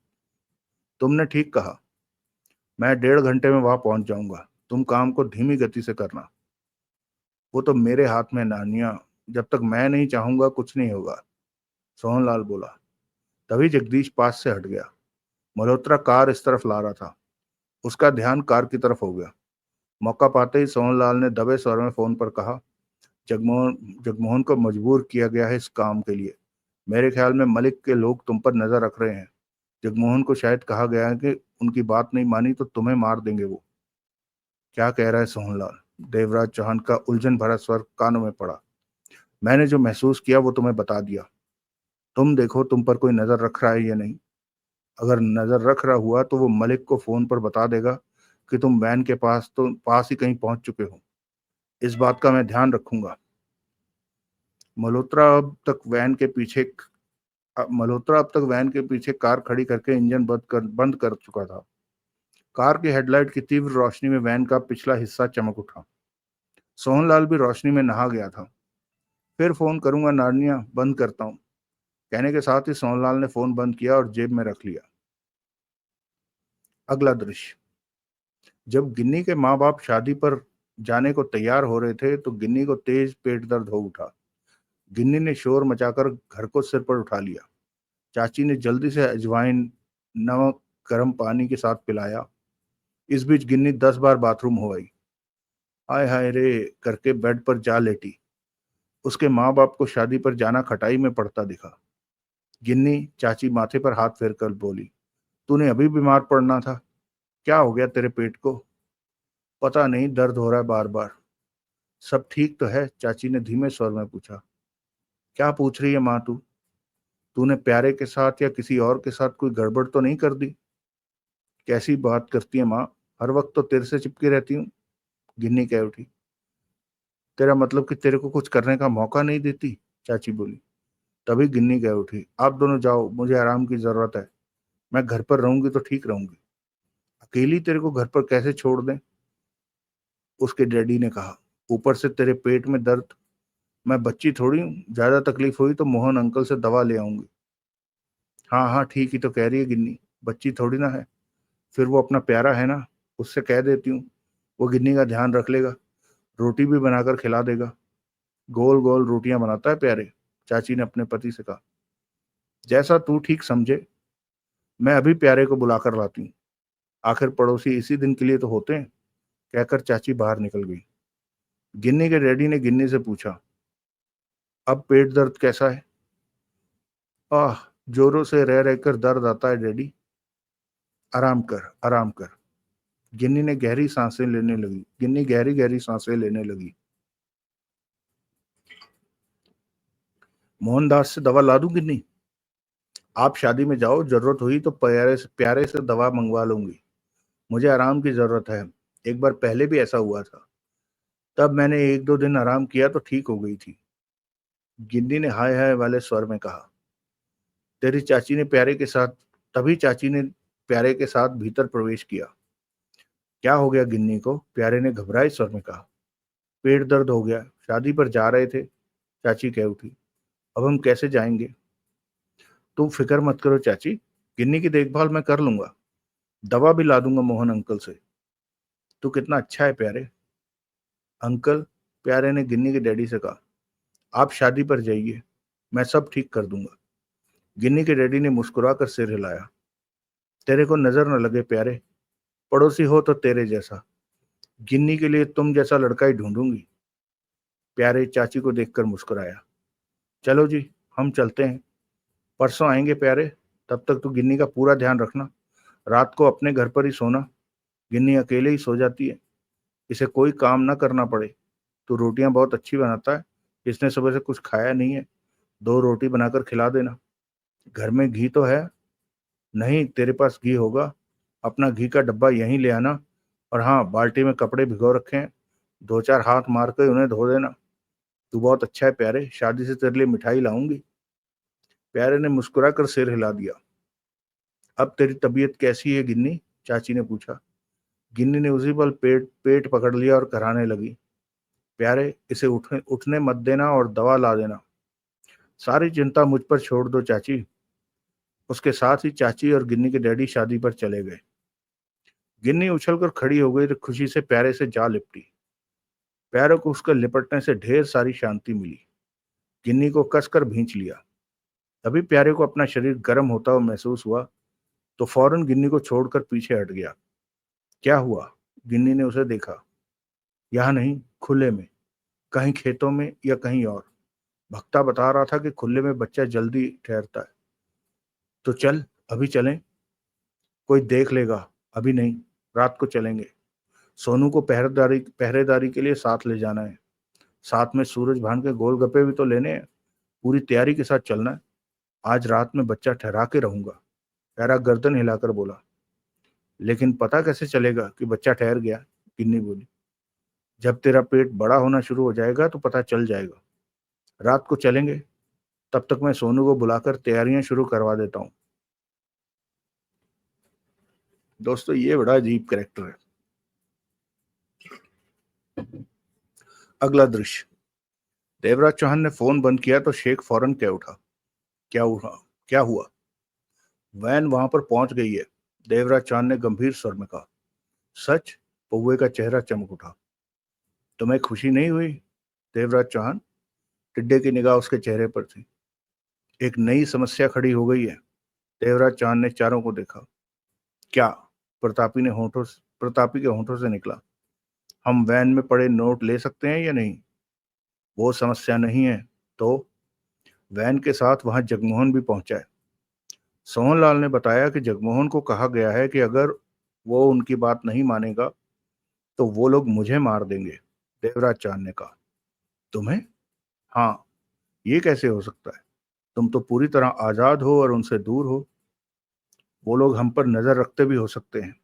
तुमने ठीक कहा, मैं 1.5 घंटे में वहां पहुंच जाऊंगा। तुम काम को धीमी गति से करना। वो तो मेरे हाथ में नानिया, जब तक मैं नहीं चाहूंगा कुछ नहीं होगा, सोहनलाल बोला। तभी जगदीश पास से हट गया। मल्होत्रा कार इस तरफ ला रहा था। उसका ध्यान कार की तरफ हो गया। मौका पाते ही सोहनलाल ने दबे स्वर में फोन पर कहा। जगमोहन जगमोहन को मजबूर किया गया है इस काम के लिए। मेरे ख्याल में मलिक के लोग तुम पर नजर रख रहे हैं। जगमोहन को शायद कहा गया है कि उनकी बात नहीं मानी तो तुम्हें मार देंगे वो। क्या कह रहा है सोहनलाल? देवराज चौहान का उलझन भरा स्वर कानों में पड़ा। मैंने जो महसूस किया वो तुम्हें बता दिया। तुम देखो तुम पर कोई नजर रख रहा है या नहीं। अगर नजर रख रहा हुआ तो वो मलिक को फोन पर बता देगा कि तुम वैन के पास ही कहीं पहुंच चुके हो। इस बात का मैं ध्यान रखूंगा। मल्होत्रा अब तक वैन के पीछे कार खड़ी करके इंजन बंद कर चुका था। कार की हेडलाइट की तीव्र रोशनी में वैन का पिछला हिस्सा चमक उठा। सोहनलाल भी रोशनी में नहा गया था। फिर फोन करूंगा नानिया, बंद करता हूँ, कहने के साथ ही सोहनलाल ने फोन बंद किया और जेब में रख लिया। अगला दृश्य। जब गिन्नी के माँ बाप शादी पर जाने को तैयार हो रहे थे तो गिन्नी को तेज पेट दर्द हो उठा। गिन्नी ने शोर मचाकर घर को सिर पर उठा लिया। चाची ने जल्दी से अजवाइन, नमक, गर्म पानी के साथ पिलाया। इस बीच गिन्नी 10 बार बाथरूम हो आई। हाय हाय रे करके बेड पर जा लेटी। उसके माँ बाप को शादी पर जाना खटाई में पड़ता दिखा। गिन्नी चाची माथे पर हाथ फेर कर बोली, तूने अभी बीमार पड़ना था। क्या हो गया तेरे पेट को? पता नहीं, दर्द हो रहा है बार बार। सब ठीक तो है? चाची ने धीमे स्वर में पूछा। क्या पूछ रही है माँ तू? तूने प्यारे के साथ या किसी और के साथ कोई गड़बड़ तो नहीं कर दी? कैसी बात करती है माँ, हर वक्त तो तेरे से चिपकी रहती हूँ। गिन्नी कह उठी। तेरा मतलब कि तेरे को कुछ करने का मौका नहीं देती? चाची बोली। तभी गिन्नी कह उठी, आप दोनों जाओ, मुझे आराम की जरूरत है। मैं घर पर रहूंगी तो ठीक रहूंगी, अकेली तेरे को घर पर कैसे छोड़ दें? उसके डैडी ने कहा। ऊपर से तेरे पेट में दर्द। मैं बच्ची थोड़ी हूँ, ज्यादा तकलीफ हुई तो मोहन अंकल से दवा ले आऊंगी। हाँ हाँ, ठीक ही तो कह रही है गिन्नी, बच्ची थोड़ी ना है। फिर वो अपना प्यारा है ना, उससे कह देती हूँ, वो गिन्नी का ध्यान रख लेगा, रोटी भी बनाकर खिला देगा। गोल गोल रोटियां बनाता है प्यारे, चाची ने अपने पति से कहा। जैसा तू ठीक समझे, मैं अभी प्यारे को बुला कर लाती हूँ। आखिर पड़ोसी इसी दिन के लिए तो होते हैं, कहकर चाची बाहर निकल गई। गिन्नी के डैडी ने गिन्नी से पूछा, अब पेट दर्द कैसा है? आह, जोरों से रह रहकर दर्द आता है डैडी। आराम कर, आराम कर। गिन्नी गहरी गहरी सांसें लेने लगी। मोहनदास से दवा ला दूं गिन्नी? आप शादी में जाओ, जरूरत हुई तो प्यारे से दवा मंगवा लूंगी। मुझे आराम की जरूरत है। एक बार पहले भी ऐसा हुआ था, तब मैंने 1-2 दिन आराम किया तो ठीक हो गई थी। गिन्नी ने हाय हाय वाले स्वर में कहा। तेरी चाची ने प्यारे के साथ तभी चाची ने प्यारे के साथ भीतर प्रवेश किया। क्या हो गया गिन्नी को? प्यारे ने घबराए स्वर में कहा। पेट दर्द हो गया, शादी पर जा रहे थे, चाची कह उठी। अब हम कैसे जाएंगे? तुम फिक्र मत करो चाची, गिन्नी की देखभाल मैं कर लूंगा, दवा भी ला दूंगा मोहन अंकल से। तू कितना अच्छा है प्यारे। अंकल, प्यारे ने गिन्नी के डैडी से कहा, आप शादी पर जाइए, मैं सब ठीक कर दूंगा। गिन्नी के डैडी ने मुस्कुराकर सिर हिलाया। तेरे को नजर न लगे प्यारे, पड़ोसी हो तो तेरे जैसा, गिन्नी के लिए तुम जैसा लड़का ही ढूंढूंगी। प्यारे चाची को देखकर मुस्कुराया। चलो जी, हम चलते हैं, परसों आएंगे प्यारे। तब तक तू गिन्नी का पूरा ध्यान रखना, रात को अपने घर पर ही सोना। गिन्नी अकेले ही सो जाती है, इसे कोई काम ना करना पड़े। तू रोटियां बहुत अच्छी बनाता है, इसने सुबह से कुछ खाया नहीं है, 2 रोटी बनाकर खिला देना। घर में घी तो है? नहीं, तेरे पास घी होगा, अपना घी का डब्बा यहीं ले आना। और हाँ, बाल्टी में कपड़े भिगो रखे हैं, 2-4 हाथ मार कर उन्हें धो देना। तू बहुत अच्छा है प्यारे, शादी से तेरे लिए मिठाई लाऊंगी। प्यारे ने मुस्कुराकर सिर हिला दिया। अब तेरी तबीयत कैसी है गिन्नी? चाची ने पूछा। गिन्नी ने उसी पल पेट पेट पकड़ लिया और कराने लगी। प्यारे, इसे उठने मत देना और दवा ला देना। सारी चिंता मुझ पर छोड़ दो चाची। उसके साथ ही चाची और गिन्नी के डैडी शादी पर चले गए। गिन्नी उछलकर खड़ी हो गई तो खुशी से प्यारे से जा लिपटी। प्यारे को उसका लिपटने से ढेर सारी शांति मिली। गिन्नी को कसकर भींच लिया। तभी प्यारे को अपना शरीर गर्म होता हुआ महसूस हुआ तो फौरन गिन्नी को छोड़कर पीछे हट गया। क्या हुआ? गिन्नी ने उसे देखा। यहाँ नहीं, खुले में, कहीं खेतों में या कहीं और। भक्ता बता रहा था कि खुले में बच्चा जल्दी ठहरता है। तो चल, अभी चलें, कोई देख लेगा। अभी नहीं, रात को चलेंगे। सोनू को पहरेदारी के लिए साथ ले जाना है। साथ में सूरज भान के गोलगप्पे भी तो लेने हैं। पूरी तैयारी के साथ चलना है। आज रात में बच्चा ठहरा के रहूंगा। प्यारा गर्दन हिलाकर बोला। लेकिन पता कैसे चलेगा कि बच्चा ठहर गया? गिन्नी बोली। जब तेरा पेट बड़ा होना शुरू हो जाएगा तो पता चल जाएगा। रात को चलेंगे, तब तक मैं सोनू को बुलाकर तैयारियां शुरू करवा देता हूँ। दोस्तों, ये बड़ा अजीब कैरेक्टर है। अगला दृश्य। देवराज चौहान ने फोन बंद किया तो शेख फौरन कह उठा, क्या हुआ? क्या हुआ? वैन वहां पर पहुंच गई है, देवराज चौहान ने गंभीर स्वर में कहा। सच? पौवे का चेहरा चमक उठा। तुम्हें खुशी नहीं हुई? देवराज चौहान। टिड्डे की निगाह उसके चेहरे पर थी। एक नई समस्या खड़ी हो गई है। देवराज चौहान ने चारों को देखा। क्या? प्रतापी के होंठों से निकला। हम वैन में पड़े नोट ले सकते हैं या नहीं? वो समस्या नहीं है। तो वैन के साथ वहां जगमोहन भी पहुंचा है। सोहनलाल ने बताया कि जगमोहन को कहा गया है कि अगर वो उनकी बात नहीं मानेगा तो वो लोग मुझे मार देंगे। देवराज चांद ने कहा। तुम्हें? हाँ। ये कैसे हो सकता है? तुम तो पूरी तरह आजाद हो और उनसे दूर हो। वो लोग हम पर नजर रखते भी हो सकते हैं।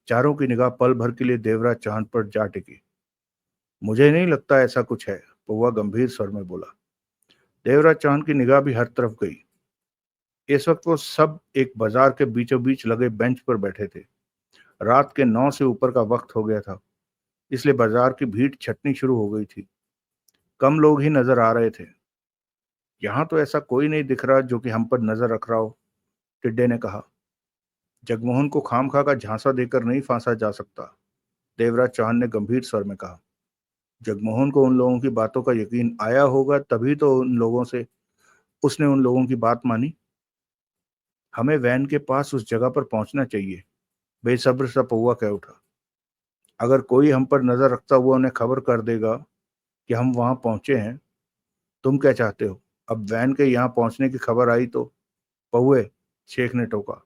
चारों की निगाह पल भर के लिए देवराज चांद पर जा टिकी। मुझे नहीं लगता ऐसा कुछ है, पौवा गंभीर स्वर में बोला। देवराज चांद की निगाह भी हर तरफ गई। इस वक्त वो सब एक बाजार के बीचों बीच लगे बेंच पर बैठे थे। रात के 9 से ऊपर का वक्त हो गया था, इसलिए बाजार की भीड़ छटनी शुरू हो गई थी। कम लोग ही नजर आ रहे थे। यहाँ तो ऐसा कोई नहीं दिख रहा जो कि हम पर नजर रख रहा हो, टिड्डे ने कहा। जगमोहन को खामखा का झांसा देकर नहीं फांसा जा सकता, देवराज चौहान ने गंभीर स्वर में कहा। जगमोहन को उन लोगों की बातों का यकीन आया होगा, तभी तो उसने उन लोगों की बात मानी। हमें वैन के पास उस जगह पर पहुंचना चाहिए, बेसब्र सा पौवा कह उठा। अगर कोई हम पर नजर रखता हुआ उन्हें खबर कर देगा कि हम वहां पहुंचे हैं। तुम क्या चाहते हो? अब वैन के यहाँ पहुंचने की खबर आई तो? पहुए, शेख ने टोका।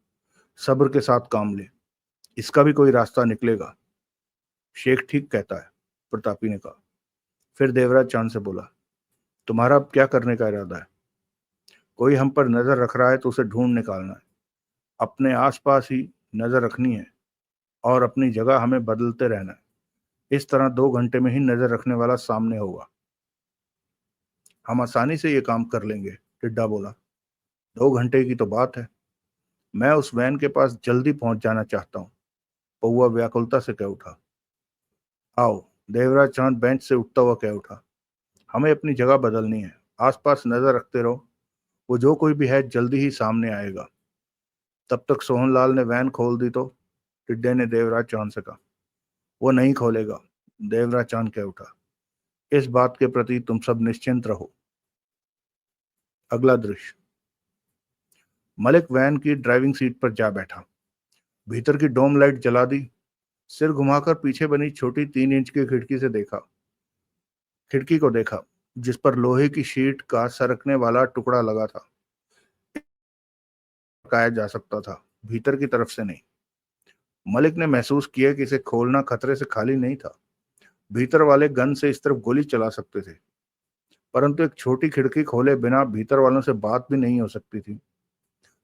सब्र के साथ काम ले, इसका भी कोई रास्ता निकलेगा। शेख ठीक कहता है, प्रतापी ने कहा। फिर देवराज चांद से बोला, तुम्हारा अब क्या करने का इरादा है? कोई हम पर नजर रख रहा है तो उसे ढूंढ निकालना है। अपने आसपास ही नजर रखनी है और अपनी जगह हमें बदलते रहना है। इस तरह 2 घंटे में ही नजर रखने वाला सामने होगा। हम आसानी से ये काम कर लेंगे, टिड्डा बोला। 2 घंटे की तो बात है। मैं उस वैन के पास जल्दी पहुंच जाना चाहता हूँ, पौवा व्याकुलता से कह उठा। आओ, देवराज चांद बेंच से उठता हुआ कह उठा। हमें अपनी जगह बदलनी है। आसपास नजर रखते रहो, वो जो कोई भी है जल्दी ही सामने आएगा। तब तक सोहनलाल ने वैन खोल दी तो? टिड्डे ने देवराज चांद से कहा। वो नहीं खोलेगा, देवराज चांद कह उठा। इस बात के प्रति तुम सब निश्चिंत रहो। अगला दृश्य। मलिक वैन की ड्राइविंग सीट पर जा बैठा। भीतर की डोम लाइट जला दी। सिर घुमाकर पीछे बनी छोटी 3 इंच की खिड़की को देखा, जिस पर लोहे की शीट का सरकने वाला टुकड़ा लगा था। काया जा सकता था, भीतर की तरफ से नहीं। मलिक ने महसूस किया कि इसे खोलना खतरे से खाली नहीं था। भीतर वाले गन से इस तरफ गोली चला सकते थे, परंतु एक छोटी खिड़की खोले बिना भीतर वालों से बात भी नहीं हो सकती थी।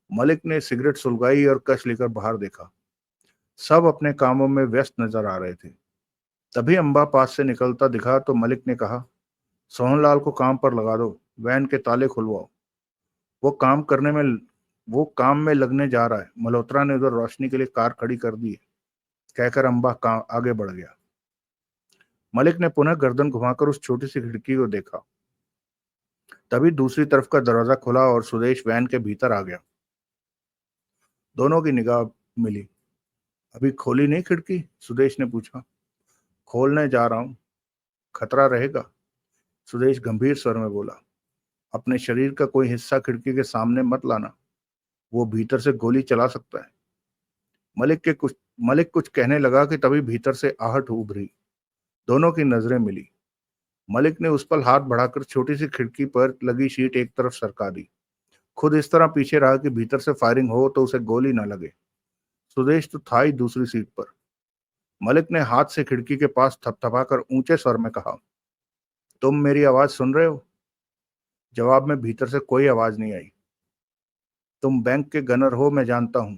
मलिक ने सिगरेट सुलगाई और कश लेकर बाहर देखा। सब अपने कामों में व्यस्त नजर आ रहे थे। तभी अंबा पास से निकलता दिखा तो मलिक ने कहा, सोहनलाल को काम पर लगा दो, वैन के ताले खुलवाओ। वो काम करने में वो काम में लगने जा रहा है। मल्होत्रा ने उधर रोशनी के लिए कार खड़ी कर दी है, कहकर अंबा आगे बढ़ गया। मलिक ने पुनः गर्दन घुमाकर उस छोटी सी खिड़की को देखा। तभी दूसरी तरफ का दरवाजा खुला और सुदेश वैन के भीतर आ गया। दोनों की निगाह मिली। अभी खोली नहीं खिड़की? सुदेश ने पूछा। खोलने जा रहा हूं। खतरा रहेगा, सुदेश गंभीर स्वर में बोला। अपने शरीर का कोई हिस्सा खिड़की के सामने मत लाना, वो भीतर से गोली चला सकता है। मलिक कुछ कहने लगा कि तभी भीतर से आहट उभरी। दोनों की नजरें मिली। मलिक ने उस पर हाथ बढ़ाकर छोटी सी खिड़की पर लगी शीट एक तरफ सरका दी। खुद इस तरह पीछे रहा कि भीतर से फायरिंग हो तो उसे गोली ना लगे। सुदेश तो था ही दूसरी सीट पर। मलिक ने हाथ से खिड़की के पास थपथपाकर ऊंचे स्वर में कहा, तुम मेरी आवाज सुन रहे हो? जवाब में भीतर से कोई आवाज नहीं आई। तुम बैंक के गनर हो, मैं जानता हूं,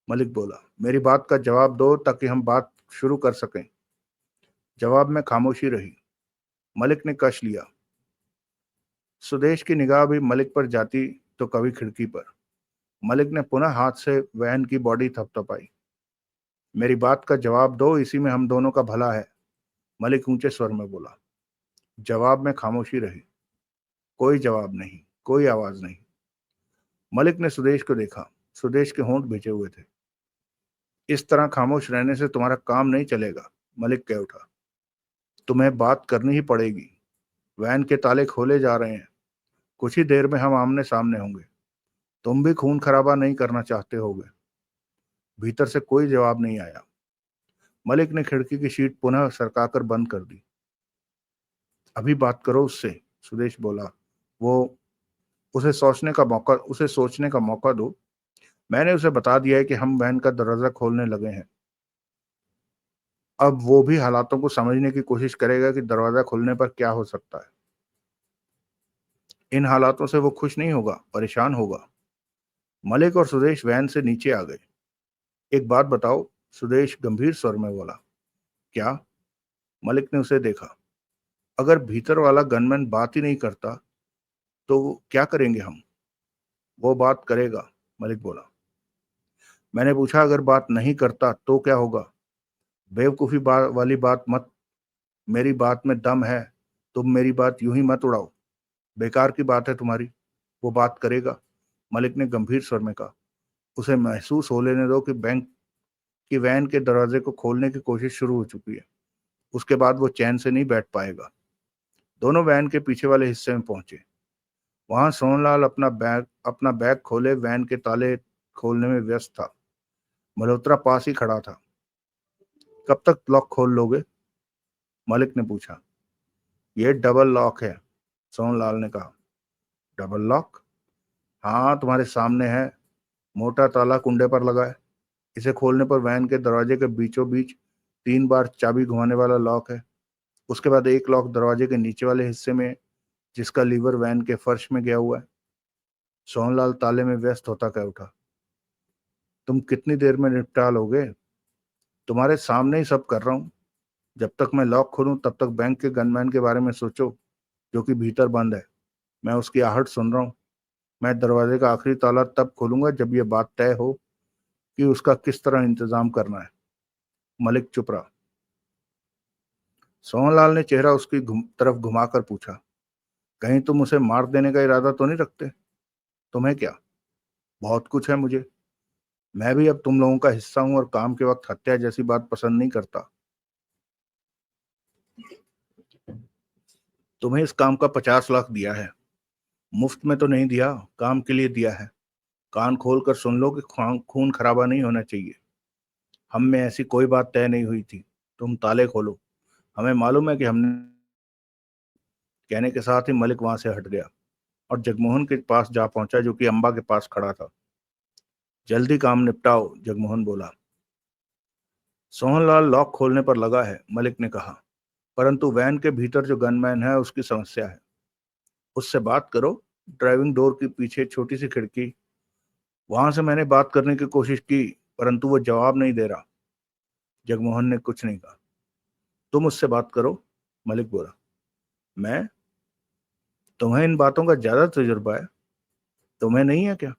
मलिक बोला। मेरी बात का जवाब दो ताकि हम बात शुरू कर सकें। जवाब में खामोशी रही। मलिक ने कश लिया। सुदेश की निगाह भी मलिक पर जाती तो कभी खिड़की पर। मलिक ने पुनः हाथ से वैन की बॉडी थपथपाई। मेरी बात का जवाब दो, इसी में हम दोनों का भला है, मलिक ऊंचे स्वर में बोला। जवाब में खामोशी रही। कोई जवाब नहीं, कोई आवाज नहीं। मलिक ने सुदेश को देखा। सुदेश के होंठ भिजे हुए थे। इस तरह खामोश रहने से तुम्हारा काम नहीं चलेगा, मलिक कह उठा। तुम्हें बात करनी ही पड़ेगी। वैन के ताले खोले जा रहे हैं। कुछ ही देर में हम आमने सामने होंगे। तुम भी खून खराबा नहीं करना चाहते होगे। भीतर से कोई जवाब नहीं आया। मलिक ने खिड़की की शीट पुनः सरकाकर बंद कर दी। अभी बात करो उससे, सुदेश बोला। वो उसे सोचने का मौका दो। मैंने उसे बता दिया है कि हम वैन का दरवाजा खोलने लगे हैं। अब वो भी हालातों को समझने की कोशिश करेगा कि दरवाजा खुलने पर क्या हो सकता है। इन हालातों से वो खुश नहीं होगा, परेशान होगा। मलिक और सुदेश वैन से नीचे आ गए। एक बात बताओ, सुदेश गंभीर स्वर में बोला। क्या? मलिक ने उसे देखा। अगर भीतर वाला गनमैन बात ही नहीं करता तो क्या करेंगे हम? वो बात करेगा, मलिक बोला। मैंने पूछा अगर बात नहीं करता तो क्या होगा? वाली बात मत। मेरी बात में दम है। तुम मेरी बात यूं ही मत उड़ाओ। बेकार की बात है तुम्हारी। वो बात करेगा, मलिक ने गंभीर स्वर में कहा। उसे महसूस हो लेने दो कि बैंक की वैन के दरवाजे को खोलने की कोशिश शुरू हो चुकी है। उसके बाद वो चैन से नहीं बैठ पाएगा। दोनों वैन के पीछे वाले हिस्से में पहुंचे। वहां सोनलाल अपना बैग खोले वैन के ताले खोलने में व्यस्त था। मल्होत्रा पास ही खड़ा था। कब तक लॉक खोल लोगे? मलिक ने पूछा। ये डबल लॉक है, सोनलाल ने कहा। Double lock? हाँ, तुम्हारे सामने है। मोटा ताला कुंडे पर लगा है। इसे खोलने पर वैन के दरवाजे के बीचों बीच 3 बार चाबी घुमाने वाला लॉक है। उसके बाद एक लॉक दरवाजे के नीचे वाले हिस्से में, जिसका लीवर वैन के फर्श में गया हुआ है। सोनलाल ताले में व्यस्त होता कह उठा। तुम कितनी देर में निपटा लोगे? तुम्हारे सामने ही सब कर रहा हूं। जब तक मैं लॉक खोलूं तब तक बैंक के गनमैन के बारे में सोचो, जो कि भीतर बंद है। मैं उसकी आहट सुन रहा हूं। मैं दरवाजे का आखिरी ताला तब खोलूंगा जब यह बात तय हो कि उसका किस तरह इंतजाम करना है। मलिक चुप रहा। सोहनलाल ने चेहरा उसकी तरफ घुमाकर पूछा। कहीं तुम उसे मार देने का इरादा तो नहीं रखते? तुम्हें क्या? बहुत कुछ है मुझे। मैं भी अब तुम लोगों का हिस्सा हूं और काम के वक्त हत्या जैसी बात पसंद नहीं करता। तुम्हें इस काम का 50 लाख दिया है। मुफ्त में तो नहीं दिया, काम के लिए दिया है। कान खोल कर सुन लो कि खून खराबा नहीं होना चाहिए। हम में ऐसी कोई बात तय नहीं हुई थी। तुम ताले खोलो। हमें मालूम है कि हमने। कहने के साथ ही मलिक वहां से हट गया और जगमोहन के पास जा पहुंचा, जो कि अंबा के पास खड़ा था। जल्दी काम निपटाओ, जगमोहन बोला। सोहनलाल लॉक खोलने पर लगा है, मलिक ने कहा। परंतु वैन के भीतर जो गनमैन है उसकी समस्या है। उससे बात करो। ड्राइविंग डोर के पीछे छोटी सी खिड़की, वहां से मैंने बात करने की कोशिश की, परंतु वो जवाब नहीं दे रहा। जगमोहन ने कुछ नहीं कहा। तुम उससे बात करो, मलिक बोला। मैं? तुम्हें इन बातों का ज्यादा तजुर्बा है। तुम्हें नहीं है क्या?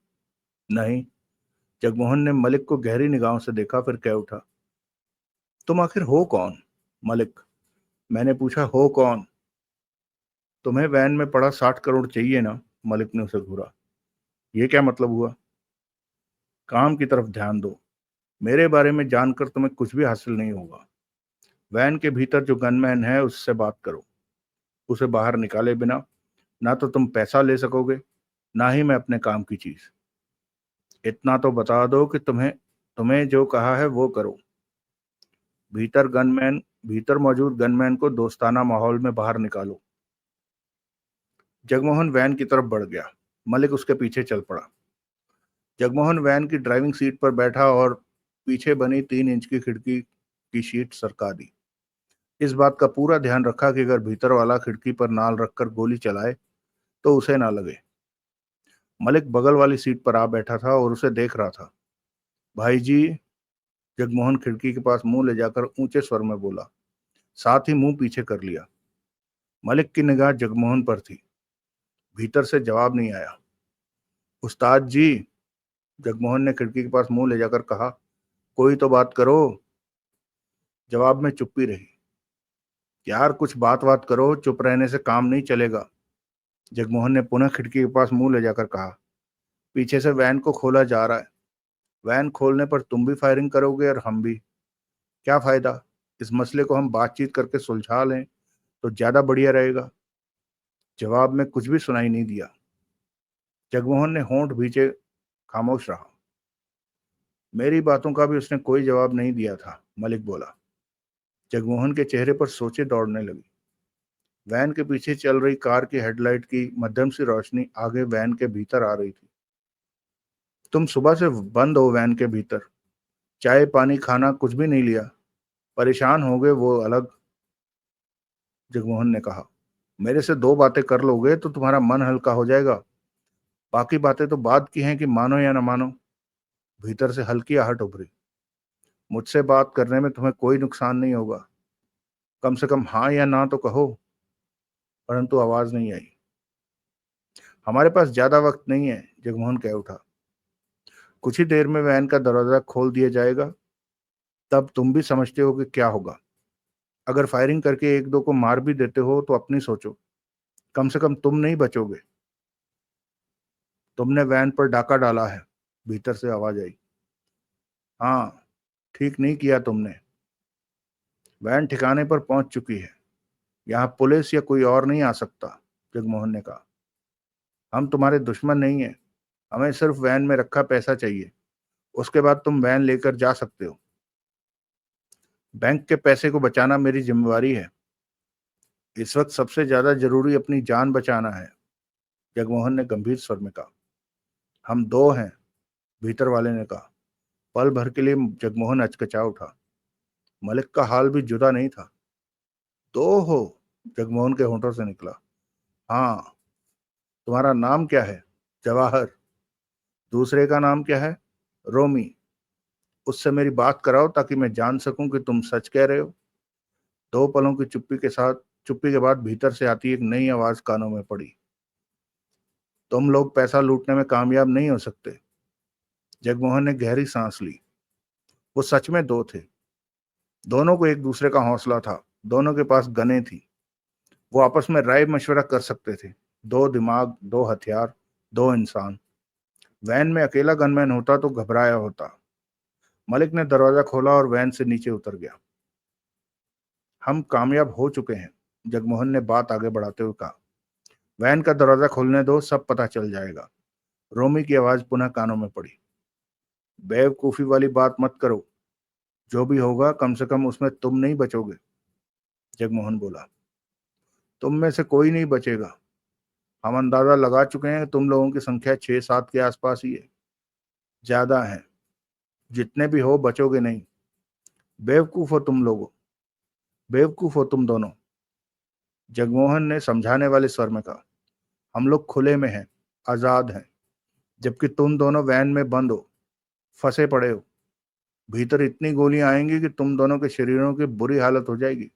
नहीं। जगमोहन ने मलिक को गहरी निगाहों से देखा, फिर कह उठा। तुम आखिर हो कौन? मलिक। मैंने पूछा, हो कौन? तुम्हें वैन में पड़ा 60 करोड़ चाहिए ना? मलिक ने उसे घूरा। ये क्या मतलब हुआ? काम की तरफ ध्यान दो। मेरे बारे में जानकर तुम्हें कुछ भी हासिल नहीं होगा। वैन के भीतर जो गनमैन है उससे बात करो। उसे बाहर निकाले बिना ना तो तुम पैसा ले सकोगे, ना ही मैं अपने काम की चीज। इतना तो बता दो कि तुम्हें तुम्हें जो कहा है वो करो। भीतर मौजूद गनमैन को दोस्ताना माहौल में बाहर निकालो। जगमोहन वैन की तरफ बढ़ गया। मलिक उसके पीछे चल पड़ा। जगमोहन वैन की ड्राइविंग सीट पर बैठा और पीछे बनी 3 इंच की खिड़की की शीट सरका दी। इस बात का पूरा ध्यान रखा कि अगर भीतर वाला खिड़की पर नाल रखकर गोली चलाए तो उसे ना लगे। मलिक बगल वाली सीट पर आ बैठा था और उसे देख रहा था। भाई जी, जगमोहन खिड़की के पास मुंह ले जाकर ऊंचे स्वर में बोला, साथ ही मुंह पीछे कर लिया। मलिक की निगाह जगमोहन पर थी। भीतर से जवाब नहीं आया। उस्ताद जी, जगमोहन ने खिड़की के पास मुंह ले जाकर कहा, कोई तो बात करो। जवाब में चुप्पी रही। यार कुछ बात करो, चुप रहने से काम नहीं चलेगा। जगमोहन ने पुनः खिड़की के पास मुंह ले जाकर कहा, पीछे से वैन को खोला जा रहा है। वैन खोलने पर तुम भी फायरिंग करोगे और हम भी। क्या फायदा? इस मसले को हम बातचीत करके सुलझा लें तो ज्यादा बढ़िया रहेगा। जवाब में कुछ भी सुनाई नहीं दिया। जगमोहन ने होंठ भींचे खामोश रहा। मेरी बातों का भी उसने कोई जवाब नहीं दिया था, मलिक बोला। जगमोहन के चेहरे पर सोचें दौड़ने लगी। वैन के पीछे चल रही कार की हेडलाइट की मध्यम सी रोशनी आगे वैन के भीतर आ रही थी। तुम सुबह से बंद हो वैन के भीतर। चाय पानी खाना कुछ भी नहीं लिया। परेशान हो गए वो अलग। जगमोहन ने कहा, मेरे से दो बातें कर लोगे तो तुम्हारा मन हल्का हो जाएगा। बाकी बातें तो बात की हैं कि मानो या न मानो। भीतर से हल्की आहट उभरी। मुझसे बात करने में तुम्हें कोई नुकसान नहीं होगा। कम से कम हाँ या ना तो कहो। परंतु आवाज नहीं आई। हमारे पास ज्यादा वक्त नहीं है, जगमोहन कह उठा। कुछ ही देर में वैन का दरवाजा खोल दिया जाएगा। तब तुम भी समझते हो कि क्या होगा। अगर फायरिंग करके एक दो को मार भी देते हो तो अपनी सोचो। कम से कम तुम नहीं बचोगे। तुमने वैन पर डाका डाला है, भीतर से आवाज आई। हाँ, ठीक नहीं किया तुमने। वैन ठिकाने पर पहुंच चुकी है। यहाँ पुलिस या कोई और नहीं आ सकता, जगमोहन ने कहा। हम तुम्हारे दुश्मन नहीं हैं। हमें सिर्फ वैन में रखा पैसा चाहिए। उसके बाद तुम वैन लेकर जा सकते हो। बैंक के पैसे को बचाना मेरी जिम्मेवारी है। इस वक्त सबसे ज्यादा जरूरी अपनी जान बचाना है, जगमोहन ने गंभीर स्वर में कहा। हम दो हैं, भीतर वाले ने कहा। पल भर के लिए जगमोहन अचकचा उठा। मलिक का हाल भी जुदा नहीं था। दो हो? जगमोहन के होंठों से निकला। हाँ। तुम्हारा नाम क्या है? जवाहर। दूसरे का नाम क्या है? रोमी। उससे मेरी बात कराओ ताकि मैं जान सकूं कि तुम सच कह रहे हो। दो पलों की चुप्पी के बाद भीतर से आती एक नई आवाज कानों में पड़ी। तुम लोग पैसा लूटने में कामयाब नहीं हो सकते। जगमोहन ने गहरी सांस ली। वो सच में दो थे। दोनों को एक दूसरे का हौसला था। दोनों के पास गनें थी। वो आपस में राय मशवरा कर सकते थे। दो दिमाग, दो हथियार, दो इंसान। वैन में अकेला गनमैन होता तो घबराया होता। मलिक ने दरवाजा खोला और वैन से नीचे उतर गया। हम कामयाब हो चुके हैं, जगमोहन ने बात आगे बढ़ाते हुए कहा। वैन का दरवाजा खोलने दो, सब पता चल जाएगा। रोमी की आवाज पुनः कानों में पड़ी। बेवकूफी वाली बात मत करो। जो भी होगा कम से कम उसमें तुम नहीं बचोगे, जगमोहन बोला। तुम में से कोई नहीं बचेगा। हम अंदाजा लगा चुके हैं कि तुम लोगों की संख्या 6-7 के आसपास ही है। ज्यादा है। जितने भी हो बचोगे नहीं। बेवकूफ हो तुम लोगों। बेवकूफ हो तुम दोनों, जगमोहन ने समझाने वाले स्वर में कहा। हम लोग खुले में हैं, आजाद हैं, जबकि तुम दोनों वैन में बंद हो, फंसे पड़े हो। भीतर इतनी गोलियां आएंगी कि तुम दोनों के शरीरों की बुरी हालत हो जाएगी।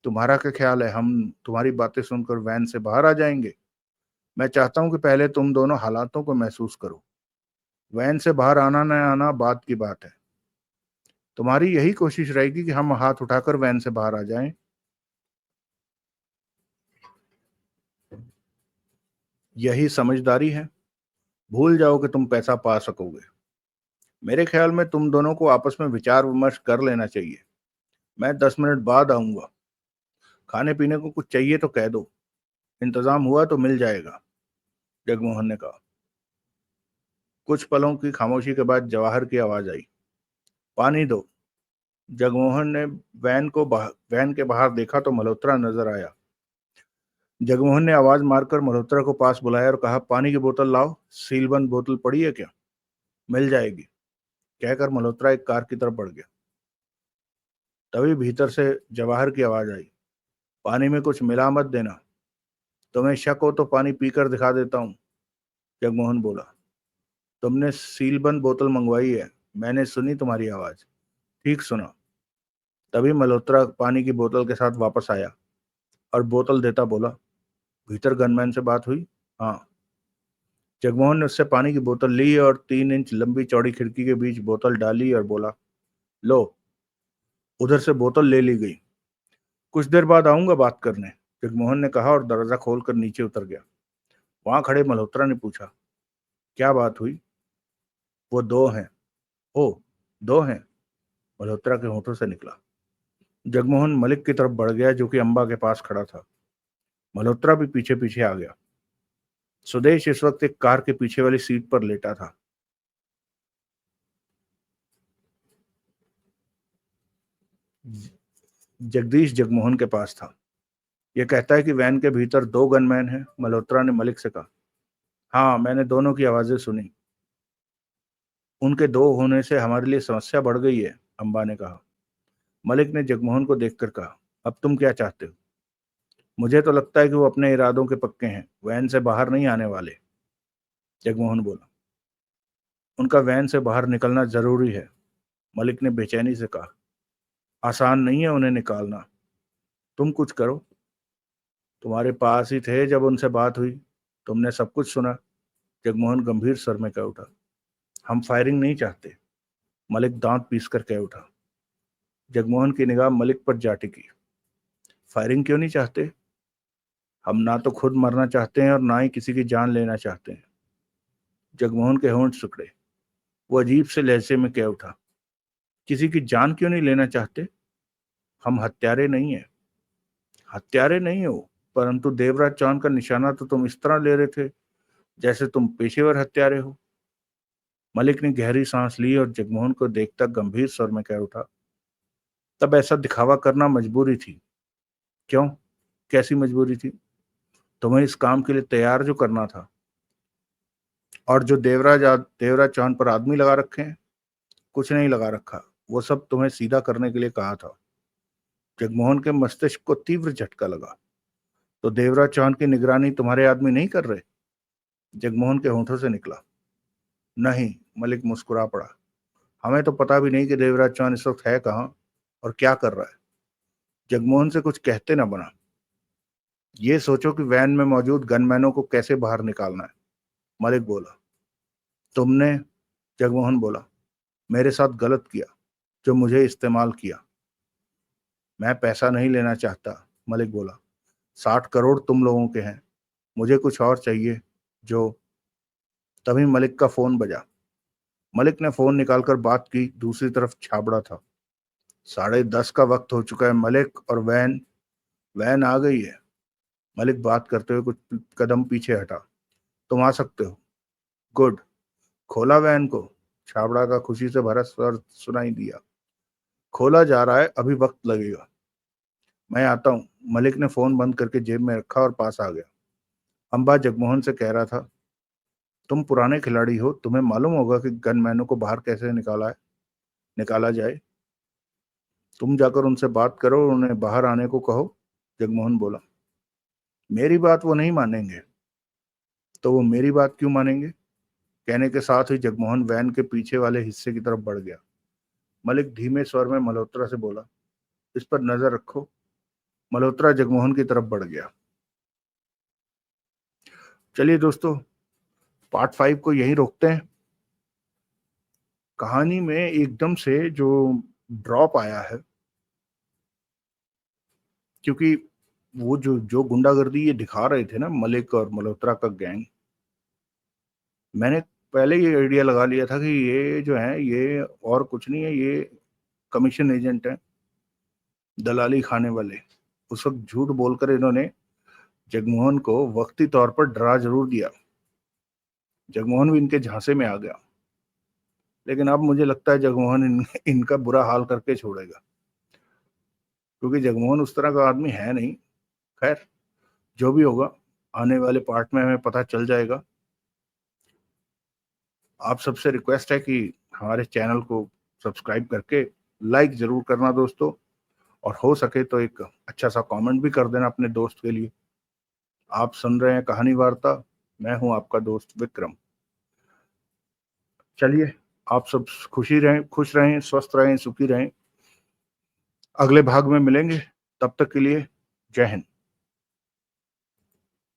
तुम्हारा क्या ख्याल है, हम तुम्हारी बातें सुनकर वैन से बाहर आ जाएंगे? मैं चाहता हूं कि पहले तुम दोनों हालातों को महसूस करो। वैन से बाहर आना न आना बात की बात है। तुम्हारी यही कोशिश रहेगी कि हम हाथ उठाकर वैन से बाहर आ जाएं। यही समझदारी है। भूल जाओ कि तुम पैसा पा सकोगे। मेरे ख्याल में तुम दोनों को आपस में विचार विमर्श कर लेना चाहिए। मैं 10 मिनट बाद आऊंगा। खाने पीने को कुछ चाहिए तो कह दो। इंतजाम हुआ तो मिल जाएगा, जगमोहन ने कहा। कुछ पलों की खामोशी के बाद जवाहर की आवाज आई। पानी दो। जगमोहन ने वैन के बाहर देखा तो मल्होत्रा नजर आया। जगमोहन ने आवाज मारकर मल्होत्रा को पास बुलाया और कहा, पानी की बोतल लाओ। सीलबंद बोतल पड़ी है क्या? मिल जाएगी, कहकर मल्होत्रा एक कार की तरफ बढ़ गया। तभी भीतर से जवाहर की आवाज आई। पानी में कुछ मिला मत देना। तुम्हें शक हो तो पानी पीकर दिखा देता हूँ, जगमोहन बोला। तुमने सीलबंद बोतल मंगवाई है, मैंने सुनी तुम्हारी आवाज, ठीक सुना। तभी मल्होत्रा पानी की बोतल के साथ वापस आया और बोतल देता बोला, भीतर गनमैन से बात हुई? हाँ। जगमोहन ने उससे पानी की बोतल ली और 3 इंच लंबी चौड़ी खिड़की के बीच बोतल डाली और बोला, लो। उधर से बोतल ले ली गई। कुछ देर बाद आऊंगा बात करने, जगमोहन ने कहा और दरवाजा खोलकर नीचे उतर गया। वहां खड़े मल्होत्रा ने पूछा, क्या बात हुई? वो दो हैं। ओ, दो हैं, मल्होत्रा के होठों से निकला। जगमोहन मलिक की तरफ बढ़ गया जो कि अंबा के पास खड़ा था। मल्होत्रा भी पीछे पीछे आ गया। सुदेश इस वक्त एक कार के पीछे वाली सीट पर लेटा था। जगदीश जगमोहन के पास था। यह कहता है कि वैन के भीतर 2 गनमैन हैं, मल्होत्रा ने मलिक से कहा। हाँ, मैंने दोनों की आवाजें सुनी। उनके दो होने से हमारे लिए समस्या बढ़ गई है, अंबा ने कहा। मलिक ने जगमोहन को देखकर कहा, अब तुम क्या चाहते हो? मुझे तो लगता है कि वो अपने इरादों के पक्के हैं, वैन से बाहर नहीं आने वाले, जगमोहन बोला। उनका वैन से बाहर निकलना जरूरी है, मलिक ने बेचैनी से कहा। आसान नहीं है उन्हें निकालना। तुम कुछ करो। तुम्हारे पास ही थे जब उनसे बात हुई, तुमने सब कुछ सुना, जगमोहन गंभीर स्वर में कह उठा। हम फायरिंग नहीं चाहते, मलिक दांत पीस कर कह उठा। जगमोहन की निगाह मलिक पर जा टिकी। फायरिंग क्यों नहीं चाहते? हम ना तो खुद मरना चाहते हैं और ना ही किसी की जान लेना चाहते हैं। जगमोहन के होंठ सिकुड़े। वो अजीब से लहजे में कह उठा, किसी की जान क्यों नहीं लेना चाहते? हम हत्यारे नहीं है। हत्यारे नहीं हो, परंतु देवराज चौहान का निशाना तो तुम इस तरह ले रहे थे जैसे तुम पेशेवर हत्यारे हो। मलिक ने गहरी सांस ली और जगमोहन को देखता गंभीर स्वर में कह उठा, तब ऐसा दिखावा करना मजबूरी थी। क्यों? कैसी मजबूरी थी? तुम्हें इस काम के लिए तैयार जो करना था, और जो देवराज चौहान पर आदमी लगा रखे हैं। कुछ नहीं लगा रखा, वो सब तुम्हें सीधा करने के लिए कहा था। जगमोहन के मस्तिष्क को तीव्र झटका लगा। तो देवराज चौहान की निगरानी तुम्हारे आदमी नहीं कर रहे? जगमोहन के होठों से निकला। नहीं, मलिक मुस्कुरा पड़ा। हमें तो पता भी नहीं कि देवराज चौहान इस वक्त है कहाँ और क्या कर रहा है। जगमोहन से कुछ कहते ना बना। ये सोचो कि वैन में मौजूद गनमैनों को कैसे बाहर निकालना है, मलिक बोला। तुमने, जगमोहन बोला, मेरे साथ गलत किया, जो मुझे इस्तेमाल किया। मैं पैसा नहीं लेना चाहता, मलिक बोला। 60 करोड़ तुम लोगों के हैं, मुझे कुछ और चाहिए। जो तभी मलिक का फोन बजा। मलिक ने फोन निकालकर बात की। दूसरी तरफ छाबड़ा था। 10:30 का वक्त हो चुका है मलिक, और वैन वैन आ गई है। मलिक बात करते हुए कुछ कदम पीछे हटा। तुम आ सकते हो। गुड। खोला वैन को? छाबड़ा का खुशी से भरा स्वर सुनाई दिया। खोला जा रहा है, अभी वक्त लगेगा। मैं आता हूँ। मलिक ने फोन बंद करके जेब में रखा और पास आ गया। अंबा जगमोहन से कह रहा था, तुम पुराने खिलाड़ी हो, तुम्हें मालूम होगा कि गनमैनों को बाहर कैसे निकाला जाए। तुम जाकर उनसे बात करो और उन्हें बाहर आने को कहो, जगमोहन बोला। मेरी बात वो नहीं मानेंगे। तो वो मेरी बात क्यों मानेंगे? कहने के साथ ही जगमोहन वैन के पीछे वाले हिस्से की तरफ बढ़ गया। मलिक धीमे स्वर में मल्होत्रा से बोला, इस पर नजर रखो। मल्होत्रा जगमोहन की तरफ बढ़ गया। चलिए दोस्तों, पार्ट 5 को यहीं रोकते हैं। कहानी में एकदम से जो ड्रॉप आया है, क्योंकि वो जो जो गुंडागर्दी ये दिखा रहे थे ना मलिक और मल्होत्रा का गैंग, मैंने पहले ये आइडिया लगा लिया था कि ये जो है ये और कुछ नहीं है, ये कमीशन एजेंट है, दलाली खाने वाले। उस वक्त झूठ बोलकर इन्होंने जगमोहन को वक्ती तौर पर डरा जरूर दिया। जगमोहन भी इनके झांसे में आ गया। लेकिन अब मुझे लगता है जगमोहन इनका बुरा हाल करके छोड़ेगा, क्योंकि जगमोहन उस तरह का आदमी है नहीं। खैर, जो भी होगा आने वाले पार्ट में हमें पता चल जाएगा। आप सबसे रिक्वेस्ट है कि हमारे चैनल को सब्सक्राइब करके लाइक जरूर करना दोस्तों, और हो सके तो एक अच्छा सा कमेंट भी कर देना अपने दोस्त के लिए। आप सुन रहे हैं कहानी वार्ता, मैं हूं आपका दोस्त विक्रम। चलिए, आप सब खुश रहें, स्वस्थ रहें, सुखी रहें। अगले भाग में मिलेंगे, तब तक के लिए जय हिंद।